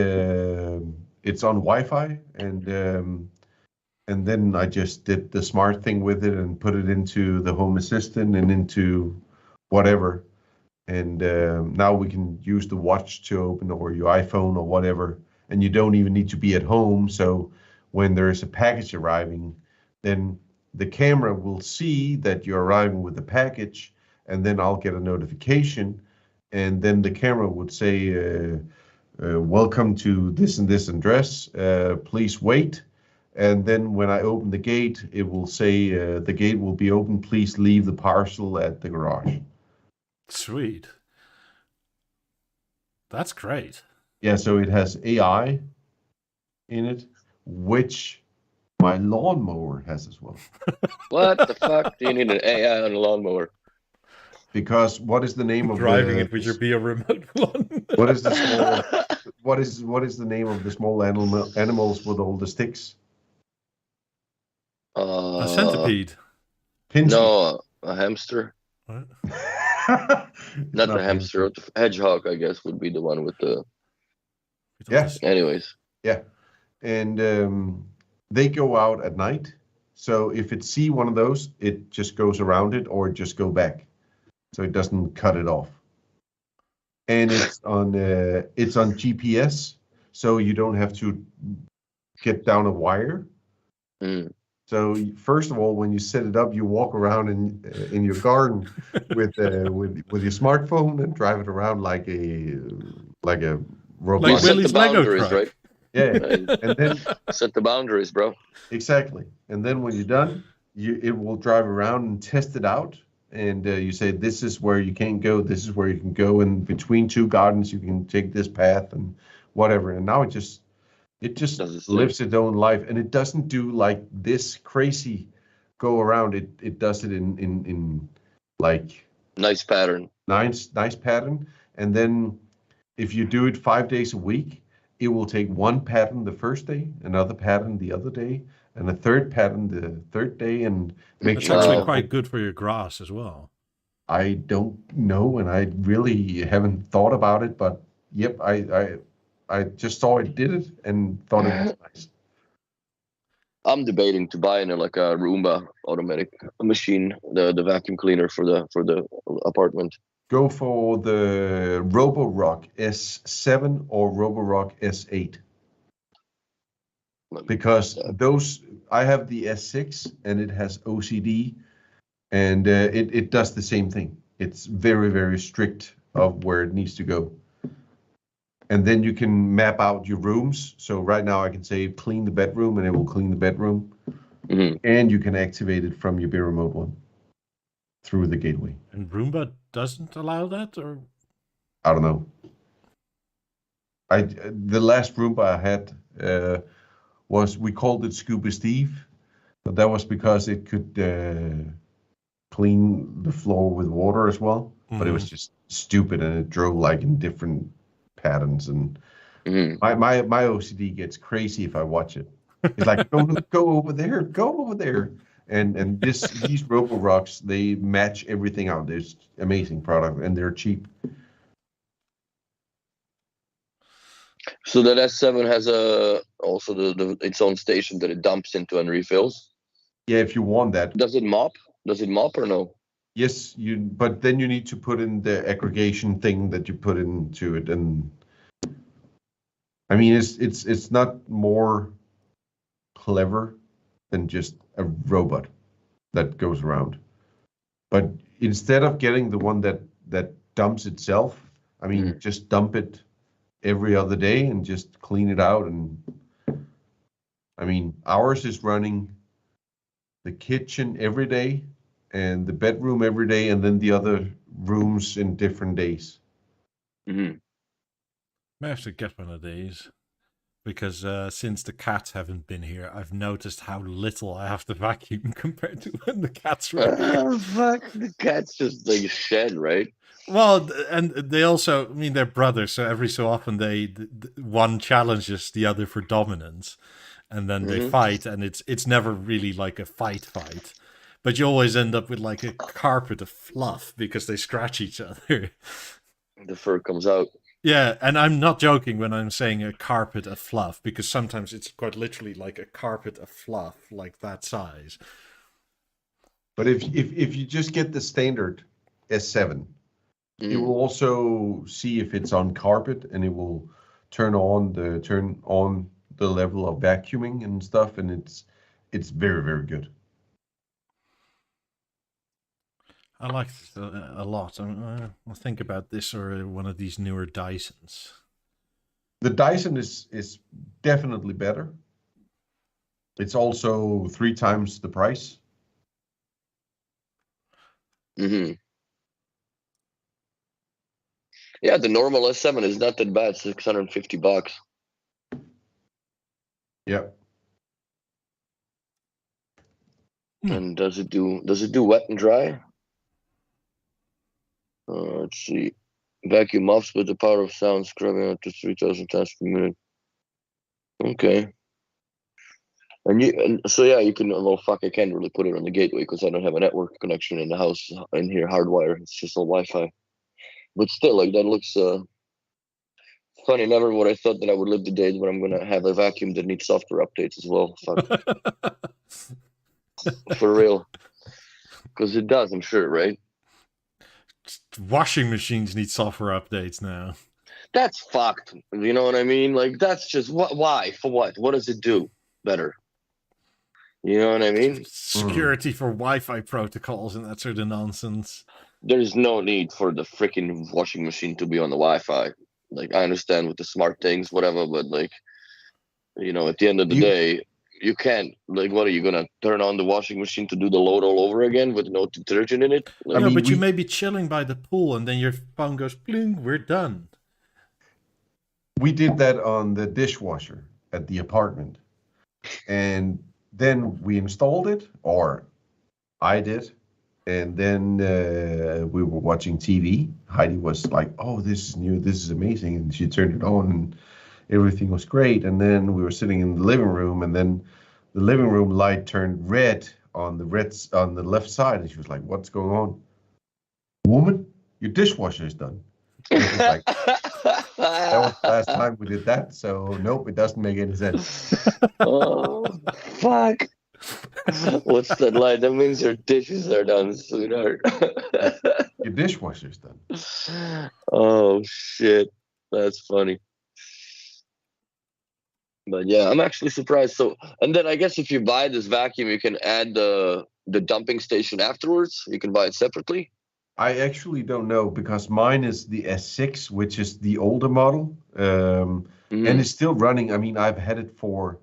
it's on Wi-Fi, and then I just did the smart thing with it and put it into the Home Assistant and into whatever. And now we can use the watch to open, or your iPhone or whatever. And you don't even need to be at home. So when there is a package arriving, then the camera will see that you're arriving with the package, and then I'll get a notification. And then the camera would say, welcome to this and this address, please wait. And then when I open the gate, it will say, the gate will be open, please leave the parcel at the garage. Sweet. That's great. Yeah, so it has AI in it, which my lawnmower has as well. What the fuck do you need an AI on a lawnmower? Because what is the name of driving it with your Beo Remote 1? What is the small? what is the name of the small animals with all the sticks? A centipede. No, a hamster. What? Not the hamster. The hedgehog, I guess, would be the one with the. Yeah. Anyways. Yeah, and they go out at night. So if it see one of those, it just goes around it or just go back, so it doesn't cut it off. And it's on GPS, so you don't have to get down a wire. So first of all, when you set it up, you walk around in your garden with your smartphone and drive it around like a robot. Like Willie's Lego truck. Right? Yeah, and then set the boundaries, bro. Exactly. And then when you're done, it will drive around and test it out. And you say, this is where you can't go. This is where you can go. And between two gardens, you can take this path and whatever. And now it just lives its own life. And it doesn't do like this crazy go around. It does it in like nice pattern. Nice pattern. And then if you do it 5 days a week, it will take one pattern the first day, another pattern the other day, and a third pattern the third day, and make sure. It's actually quite good for your grass as well. I don't know, and I really haven't thought about it, but yep, I just saw it did it and thought it was nice. I'm debating to buy like a Roomba automatic machine, the vacuum cleaner for the apartment. Go for the Roborock S7 or Roborock S8. Because I have the S6 and it has OCD, and it does the same thing. It's very, very strict of where it needs to go. And then you can map out your rooms. So right now I can say clean the bedroom, and it will clean the bedroom. Mm-hmm. And you can activate it from your Be Remote one through the gateway. And Roomba doesn't allow that, or? I don't know. The last Roomba I had we called it Scuba Steve, but that was because it could clean the floor with water as well. Mm-hmm. But it was just stupid, and it drove like in different patterns, and my OCD gets crazy if I watch it. It's like go over there, and these Roborocks, they match everything out. There's amazing product, and they're cheap. So that S7 has also its own station that it dumps into and refills. Yeah, if you want that. Does it mop? Or no? Yes, but then you need to put in the aggregation thing that you put into it, and I mean it's not more clever than just a robot that goes around. But instead of getting the one that dumps itself, I mean just dump it every other day and just clean it out. And I mean ours is running the kitchen every day and the bedroom every day, and then the other rooms in different days. I have to get one of these, because since the cats haven't been here, I've noticed how little I have to vacuum compared to when the cats were here. Fuck, the cats just like shed, right? Well, and they also, I mean, they're brothers, so every so often one challenges the other for dominance, and then they fight, and it's never really like a fight. But you always end up with like a carpet of fluff because they scratch each other. The fur comes out. Yeah, and I'm not joking when I'm saying a carpet of fluff, because sometimes it's quite literally like a carpet of fluff, like that size. But if you just get the standard S7, it will also see if it's on carpet, and it will turn on the level of vacuuming and stuff, and it's very, very good. I like this a lot. I'll think about this or one of these newer Dysons. The Dyson is definitely better. It's also 3 times the price. Yeah, the normal S7 is not that bad. $650. Yeah. And does it do wet and dry? Let's see. Vacuum mops with the power of sound, scrubbing up to 3,000 times per minute. Okay. So you can. Well, fuck, I can't really put it on the gateway because I don't have a network connection in the house in here, hardwire. It's just all Wi-Fi. But still, like, that looks funny. Never would I thought that I would live the days when I'm gonna have a vacuum that needs software updates as well. Fuck. For real. Because it does, I'm sure, right? Washing machines need software updates now. That's fucked. You know what I mean? Like, that's just why? For what? What does it do better? You know what I mean? Security for Wi-Fi protocols and that sort of nonsense. There's no need for the freaking washing machine to be on the Wi-Fi. Like, I understand with the smart things, whatever, but like, you know, at the end of the day, you can't, like, what are you gonna turn on the washing machine to do the load all over again with no detergent in it? Like, no, but you may be chilling by the pool and then your phone goes bling, we're done. We did that on the dishwasher at the apartment, and then we installed it, or I did, and then we were watching TV. Heidi was like, "Oh, this is new, this is amazing," and she turned it on, and everything was great. And then we were sitting in the living room, and then the living room light turned red on the left side, and she was like, "What's going on, woman? Your dishwasher is done." And I was like, that was the last time we did that, so nope, it doesn't make any sense. Oh, fuck. What's that light? That means your dishes are done, sweetheart. Your dishwasher's done. Oh, shit. That's funny. But yeah, I'm actually surprised. So, and then I guess if you buy this vacuum, you can add the dumping station afterwards. You can buy it separately. I actually don't know because mine is the S6, which is the older model, and it's still running. I mean, I've had it for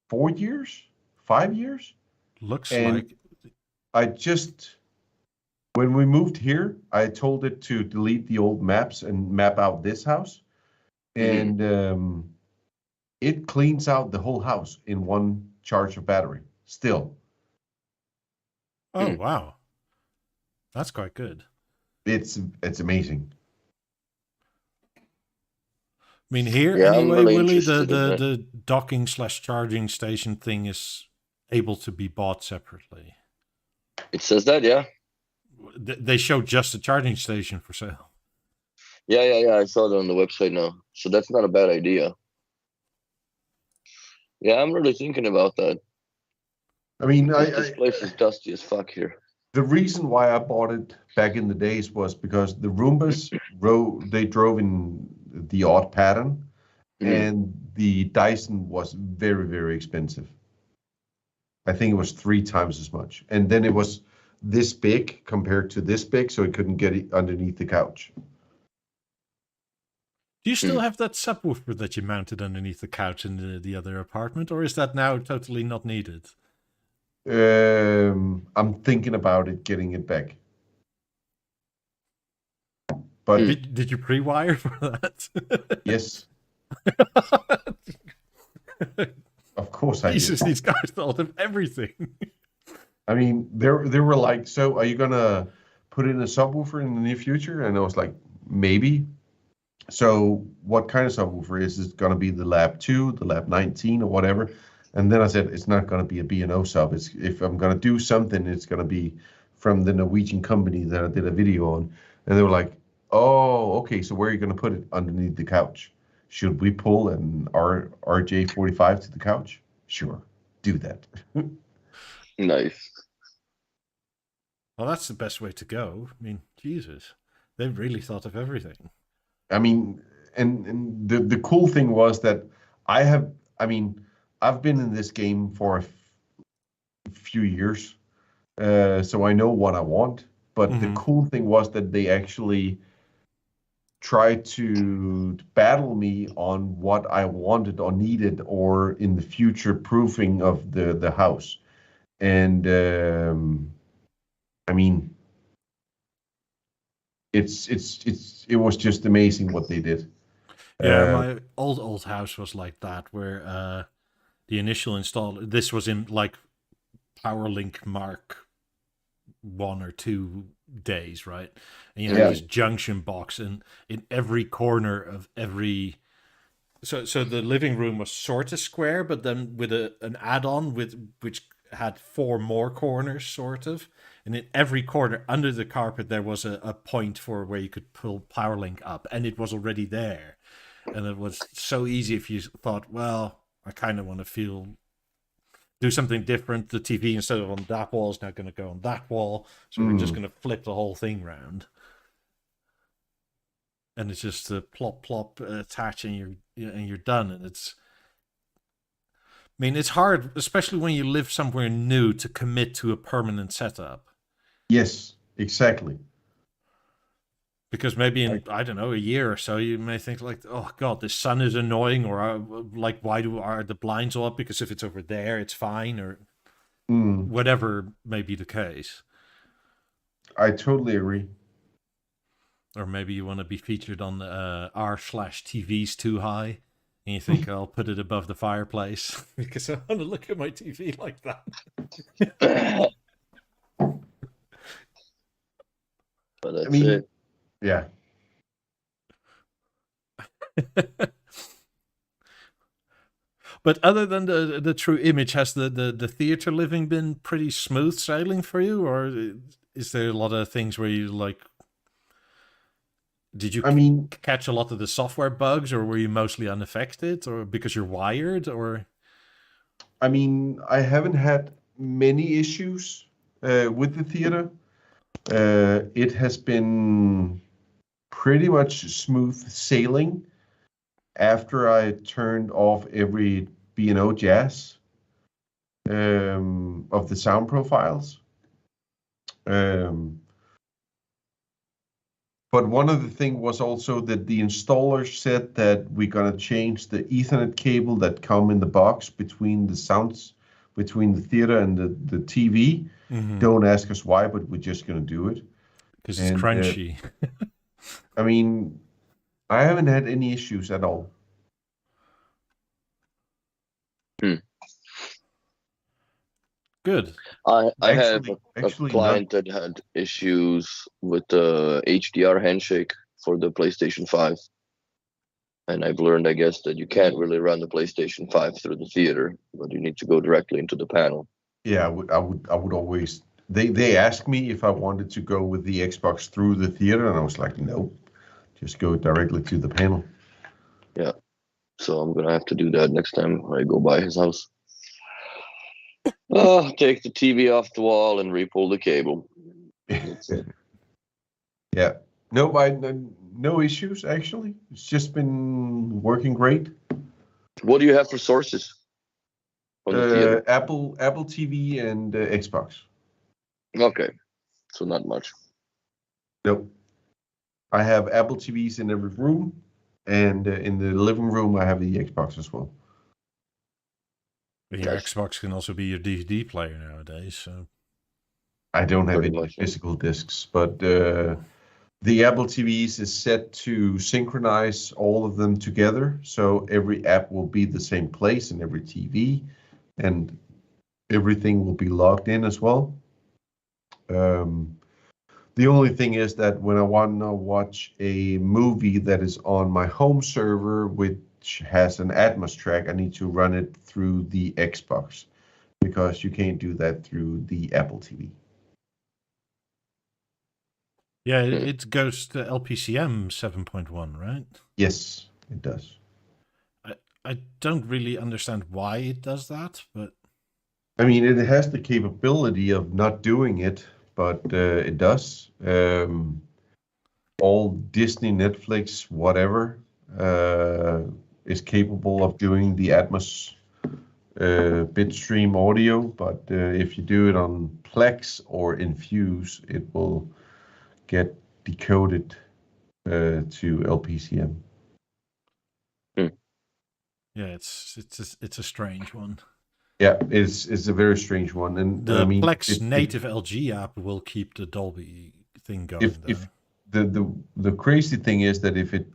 4 years, 5 years. Looks and like. I just, when we moved here, I told it to delete the old maps and map out this house, and it cleans out the whole house in one charge of battery. Still, Oh wow, that's quite good. it's amazing. I mean, here Yeah, anyway, really Willie, interested in the docking/charging station thing is able to be bought separately. It says that, yeah. They show just a charging station for sale. Yeah. I saw that on the website now. So that's not a bad idea. Yeah, I'm really thinking about that. I mean, this place is dusty as fuck here. The reason why I bought it back in the days was because the Roombas they drove in the odd pattern, and the Dyson was very, very expensive. I think it was 3 times as much, and then it was this big compared to this big, so it couldn't get it underneath the couch. Do you still have that subwoofer that you mounted underneath the couch in the other apartment, or is that now totally not needed? I'm thinking about it, getting it back. But did you pre-wire for that? Yes. Of course I Jesus, did. these guys thought of everything. I mean, they were like, so are you gonna put in a subwoofer in the near future? And I was like, maybe. So what kind of subwoofer is it gonna be? The Lab 2, the Lab 19, or whatever? And then I said, it's not gonna be a B&O sub. If I'm gonna do something, it's gonna be from the Norwegian company that I did a video on. And they were like, oh, okay, so where are you gonna put it? Underneath the couch. Should we pull an RJ45 to the couch? Sure, do that. Nice. Well, that's the best way to go. I mean, Jesus, they've really thought of everything. I mean, and the cool thing was that I've been in this game for a few years, so I know what I want. But the cool thing was that they actually tried to battle me on what I wanted or needed, or in the future proofing of the house. And I mean, it was just amazing what they did. Yeah, my old house was like that, where the initial install, this was in like PowerLink Mark 1 or 2 days, right? And you had this junction box, and in every corner of every, so the living room was sort of square, but then with an add-on which had 4 more corners, sort of. And in every corner under the carpet, there was a point for where you could pull PowerLink up, and it was already there. And it was so easy if you thought, well, I kind of want to do something different. The TV, instead of on that wall, is now going to go on that wall. So we're just going to flip the whole thing round. And it's just a plop, attach, and you're done. And it's, I mean, it's hard, especially when you live somewhere new, to commit to a permanent setup. Yes, exactly. Because maybe in, I don't know, a year or so, you may think like, oh God, the sun is annoying, or like, why are the blinds all up? Because if it's over there, it's fine, or whatever may be the case. I totally agree. Or maybe you want to be featured on the r/TV's too high, and you think, I'll put it above the fireplace because I want to look at my TV like that. But that's it. Yeah. But other than the true image, has the theater living been pretty smooth sailing for you, or is there a lot of things where you like? Did you catch a lot of the software bugs, or were you mostly unaffected, or because you're wired, or? I mean, I haven't had many issues with the theater. It has been pretty much smooth sailing, after I turned off every B&O jazz of the sound profiles. But one of the things was also that the installer said that we're going to change the Ethernet cable that come in the box between the sounds, between the theater and the TV. Mm-hmm. Don't ask us why, but we're just going to do it. Because it's crunchy. I mean, I haven't had any issues at all. Good. I have a client not... that had issues with the HDR handshake for the PlayStation 5. And I've learned, I guess, that you can't really run the PlayStation 5 through the theater, but you need to go directly into the panel. Yeah, I would always. They asked me if I wanted to go with the Xbox through the theater, and I was like, no, just go directly to the panel. Yeah, so I'm gonna have to do that next time I go by his house. Take the TV off the wall and re-pull the cable. Yeah, no issues actually. It's just been working great. What do you have for sources? On the theater? Apple TV and Xbox. Okay, so not much. Nope. I have Apple TVs in every room, and in the living room I have the Xbox as well. Your Xbox can also be your DVD player nowadays, so... I don't have any physical discs, but the Apple TVs is set to synchronize all of them together, so every app will be the same place in every TV, and everything will be logged in as well. The only thing is that when I want to watch a movie that is on my home server, which has an Atmos track, I need to run it through the Xbox, because you can't do that through the Apple TV. Yeah, it goes to LPCM 7.1, right? Yes, it does. I don't really understand why it does that, but... I mean, it has the capability of not doing it, but it does. All Disney, Netflix, whatever, is capable of doing the Atmos bitstream audio, but if you do it on Plex or Infuse, it will get decoded to LPCM. Yeah, it's a strange one. Yeah, it's a very strange one, and the Plex native LG app will keep the Dolby thing going. If the crazy thing is that if it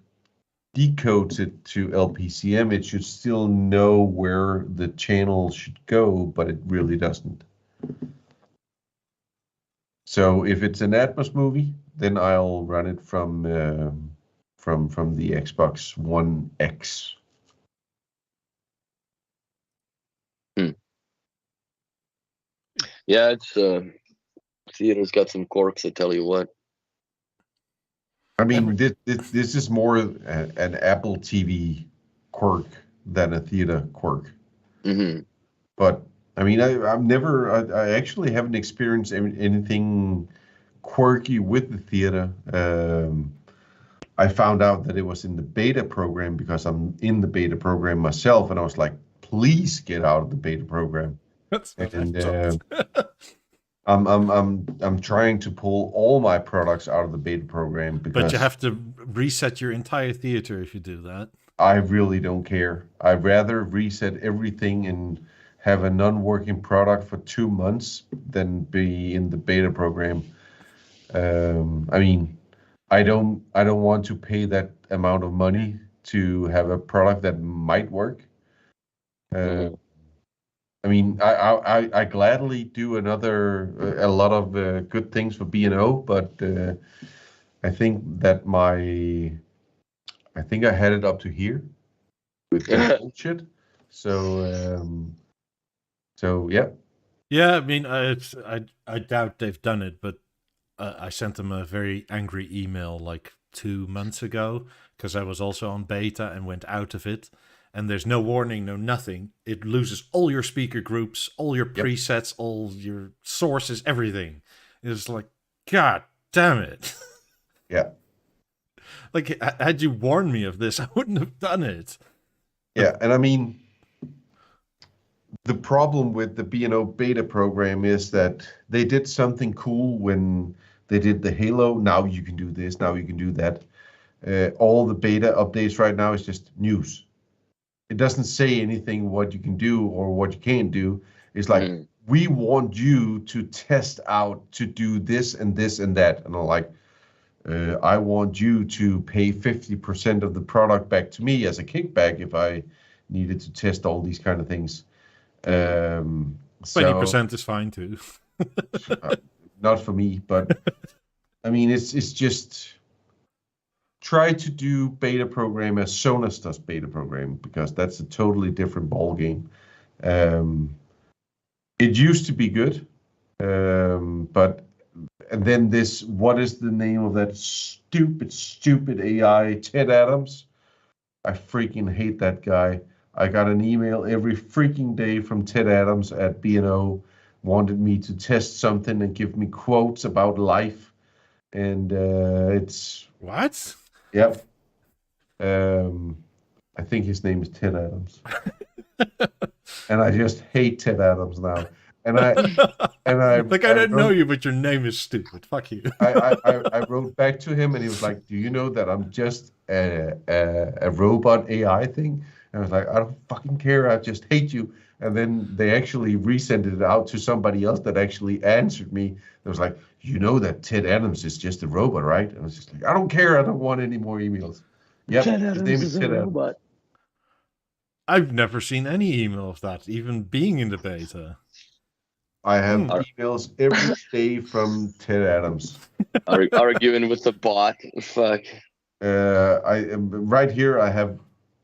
decodes it to LPCM, it should still know where the channel should go, but it really doesn't. So if it's an Atmos movie, then I'll run it from the Xbox One X. Yeah, it's theater's got some quirks, I tell you what. I mean, this is more an Apple TV quirk than a theater quirk. Mm-hmm. But I mean, I actually haven't experienced anything quirky with the theater. I found out that it was in the beta program because I'm in the beta program myself, and I was like, please get out of the beta program. And I'm trying to pull all my products out of the beta program, because but you have to reset your entire theater if you do that. I really don't care. I'd rather reset everything and have a non-working product for 2 months than be in the beta program. I mean, I don't want to pay that amount of money to have a product that might work. I mean, I gladly do a lot of good things for B&O, but I think that I think I had it up to here with bullshit. So yeah. Yeah, I mean, I doubt they've done it, but I sent them a very angry email like 2 months ago, because I was also on beta and went out of it. And there's no warning, no nothing. It loses all your speaker groups, all your presets, all your sources, everything. It's like, God damn it. Yeah. Like, had you warned me of this, I wouldn't have done it. Yeah, and I mean, the problem with the B&O beta program is that they did something cool when they did the Halo. Now you can do this, now you can do that. All the beta updates right now is just news. It doesn't say anything what you can do or what you can't do. It's like, we want you to test out to do this and this and that. And I'm like, I want you to pay 50% of the product back to me as a kickback if I needed to test all these kind of things. 20% is fine too. Not for me, but I mean, it's just try to do beta program as Sonos does beta program, because that's a totally different ball game. It used to be good, but and then this, what is the name of that stupid AI, Ted Adams? I freaking hate that guy. I got an email every freaking day from Ted Adams at B&O, wanted me to test something and give me quotes about life. And it's... What? Yep. I think his name is Ted Adams. And I just hate Ted Adams now. And I like, I don't know you, but your name is stupid. Fuck you. I wrote back to him, and he was like, "Do you know that I'm just a robot AI thing?" And I was like, "I don't fucking care. I just hate you." And then they actually resent it out to somebody else that actually answered me. It was like, "You know that Ted Adams is just a robot, right?" And I was just like, "I don't care. I don't want any more emails." Yep, his name is Ted Adams. I've never seen any email of that, even being in the beta. I have emails every day from Ted Adams. Arguing with the bot. Fuck. I am right here. I have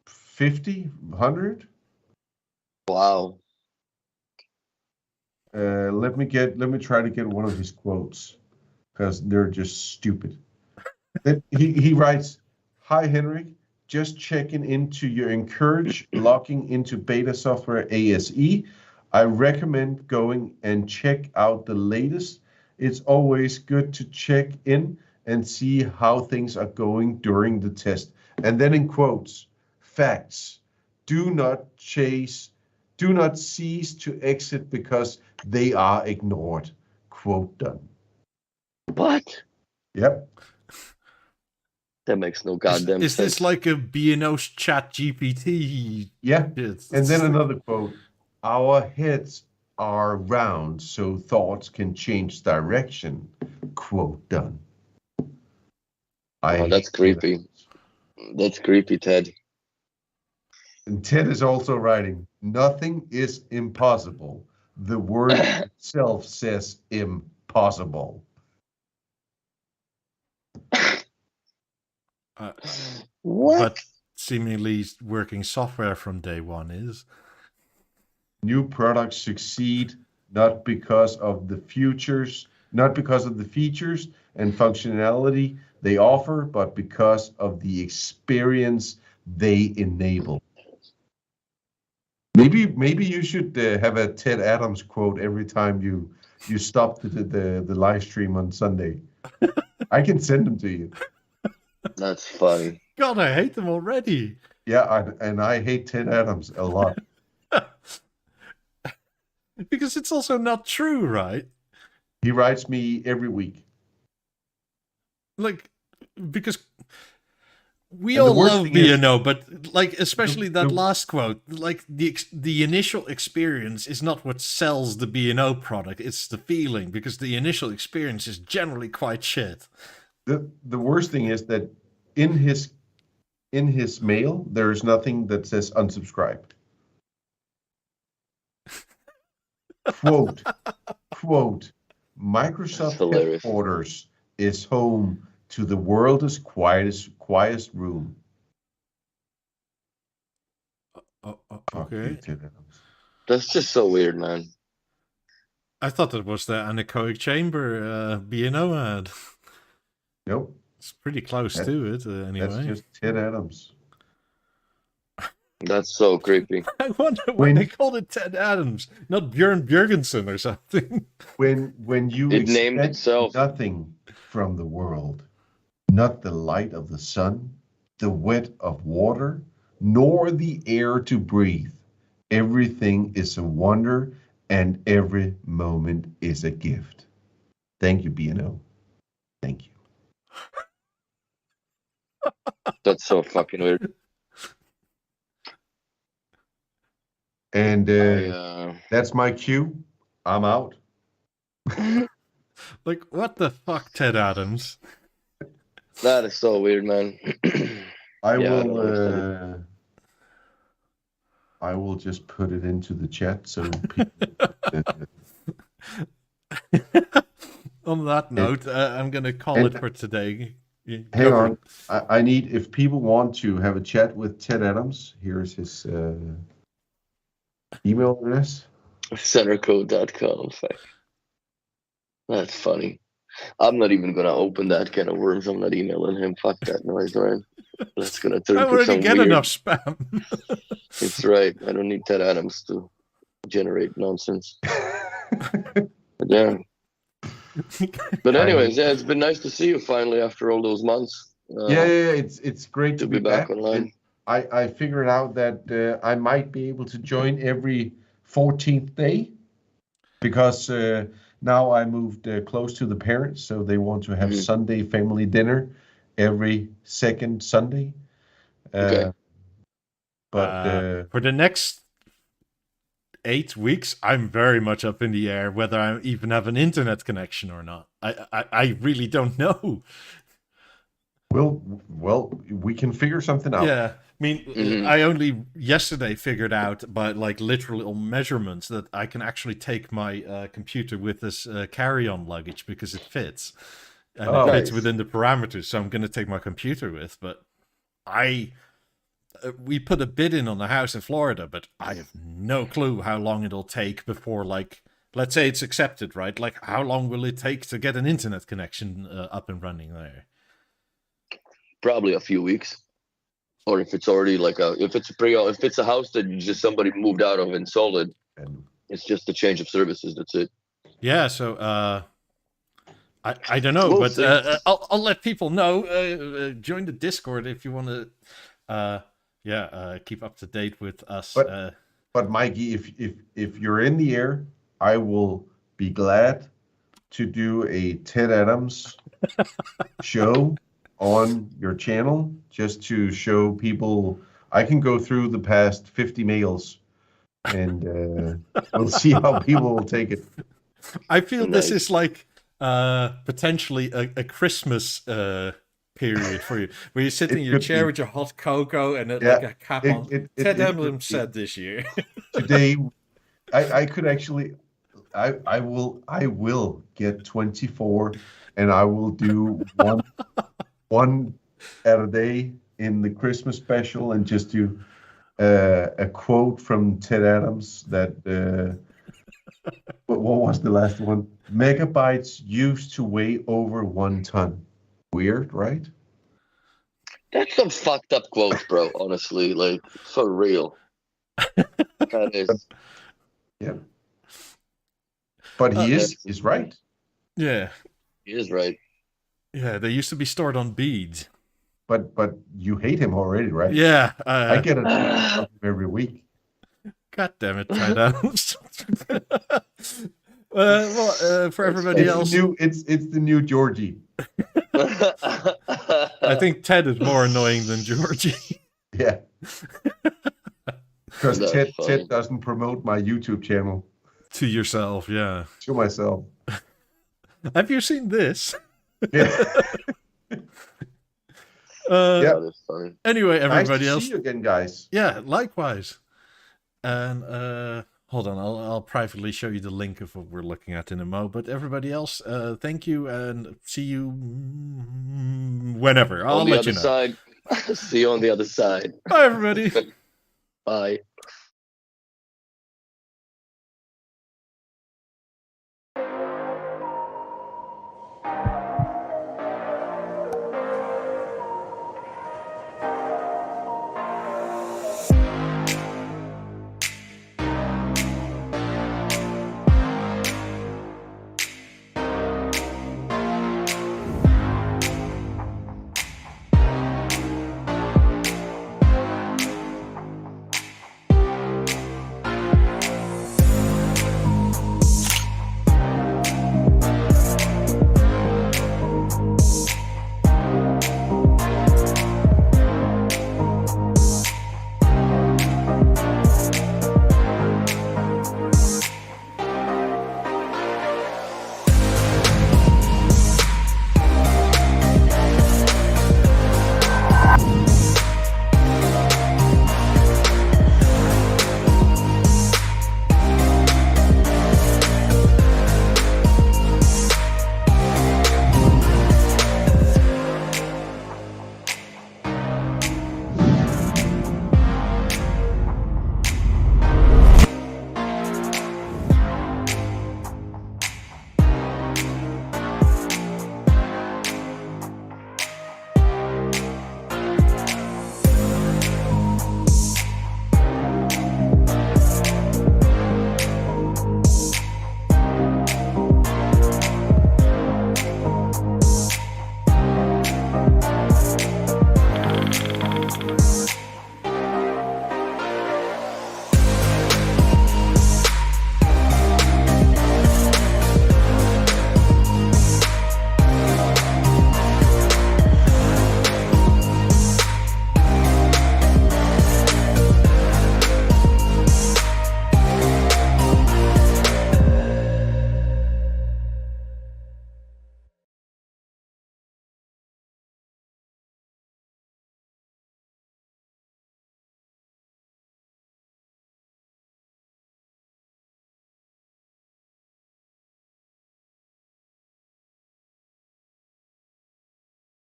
50, 100. Wow. Let me try to get one of his quotes, because they're just stupid. he writes, "Hi Henrik, just checking into your encourage logging into beta software ASE. I recommend going and check out the latest. It's always good to check in and see how things are going during the test." And then in quotes, "Facts. Do not cease to exit because they are ignored." Quote done. What? Yep. That makes no goddamn sense. Is this like a B&O's chat GPT? Yeah. And then another quote. "Our heads are round, so thoughts can change direction." Quote done. Oh, that's creepy. That's creepy, Ted. And Ted is also writing, "Nothing is impossible. The word itself says impossible." What? But seemingly working software from day one is. "New products succeed not because of the features and functionality they offer, but because of the experience they enable." Maybe you should have a Ted Adams quote every time you stop the live stream on Sunday. I can send them to you. That's funny. God, I hate them already. Yeah, and I hate Ted Adams a lot. Because it's also not true, right? He writes me every week. Like, because we all love B&O, but like, especially that last quote, like the initial experience is not what sells the B&O product, it's the feeling, because the initial experience is generally quite shit. The worst thing is that in his mail, there is nothing that says unsubscribe. Quote, "Microsoft headquarters is home to the world's quietest room." Okay. That's just so weird, man. I thought that was the anechoic chamber B&O ad. Nope. It's pretty close to it, anyway. That's just Ted Adams. That's so creepy. I wonder why they called it Ted Adams, not Björn Björgensen or something. When you it named itself nothing from the world, not the light of the sun, the wet of water, nor the air to breathe. Everything is a wonder, and every moment is a gift. Thank you, BNO. Thank you. That's so fucking weird. And that's my cue. I'm out. Like, what the fuck, Ted Adams? That is so weird, man. I don't understand. I will just put it into the chat so people. On that note, I'm gonna call it for today. Hang on. I need, if people want to have a chat with Ted Adams, here's his email address. Centercode.com. That's funny. I'm not even gonna open that can of worms. I'm not emailing him. Fuck that noise, man. That's gonna turn I into already some get weird... enough spam. It's right. I don't need Ted Adams to generate nonsense. Yeah. But anyways, yeah, it's been nice to see you finally after all those months. Yeah, it's great to be back online. I figured out that I might be able to join every 14th day because now I moved close to the parents, so they want to have Sunday family dinner every second Sunday. Okay. But for the next 8 weeks, I'm very much up in the air whether I even have an internet connection or not. I really don't know. Well, we can figure something out. Yeah, I mean, I only yesterday figured out by like literal measurements that I can actually take my computer with this carry-on luggage because it fits. And it fits within the parameters, so I'm going to take my computer with. But we put a bid in on the house in Florida, but I have no clue how long it'll take before, like, let's say it's accepted, right? Like, how long will it take to get an internet connection up and running there? Probably a few weeks. Or if it's already like if it's a house that just somebody moved out of and sold it, it's just a change of services. That's it. Yeah. So I don't know, but I'll let people know. Join the Discord if you want to. Keep up to date with us. But Mikey, if you're in the air, I will be glad to do a Ted Adams show on your channel just to show people. I can go through the past 50 mails and we'll see how people will take it. I feel this is like potentially a Christmas period for you, where you sit in your chair with your hot cocoa and like a cap on. Ted Adams said this year. Today, I could actually, I will get 24, and I will do one at a day in the Christmas special, and just do a quote from Ted Adams that. What was the last one? Megabytes used to weigh over 1 ton. Weird, right? That's some fucked up quotes, bro. Honestly, like, for real. That is. Yeah. But he is right. Yeah. He is right. Yeah, they used to be stored on beads. But you hate him already, right? Yeah. I get it every week. God damn it, Ted Adams. For everybody else, it's the new Georgie. I think Ted is more annoying than Georgie. Yeah. Because Ted doesn't promote my YouTube channel. To yourself, yeah. To myself. Have you seen this? Yeah. That's funny. Anyway, everybody nice to else. See you again, guys. Yeah, likewise. And hold on, I'll privately show you the link of what we're looking at in a mo. But everybody else, thank you, and see you whenever. I'll let you know. See you on the other side. Bye, everybody. Bye.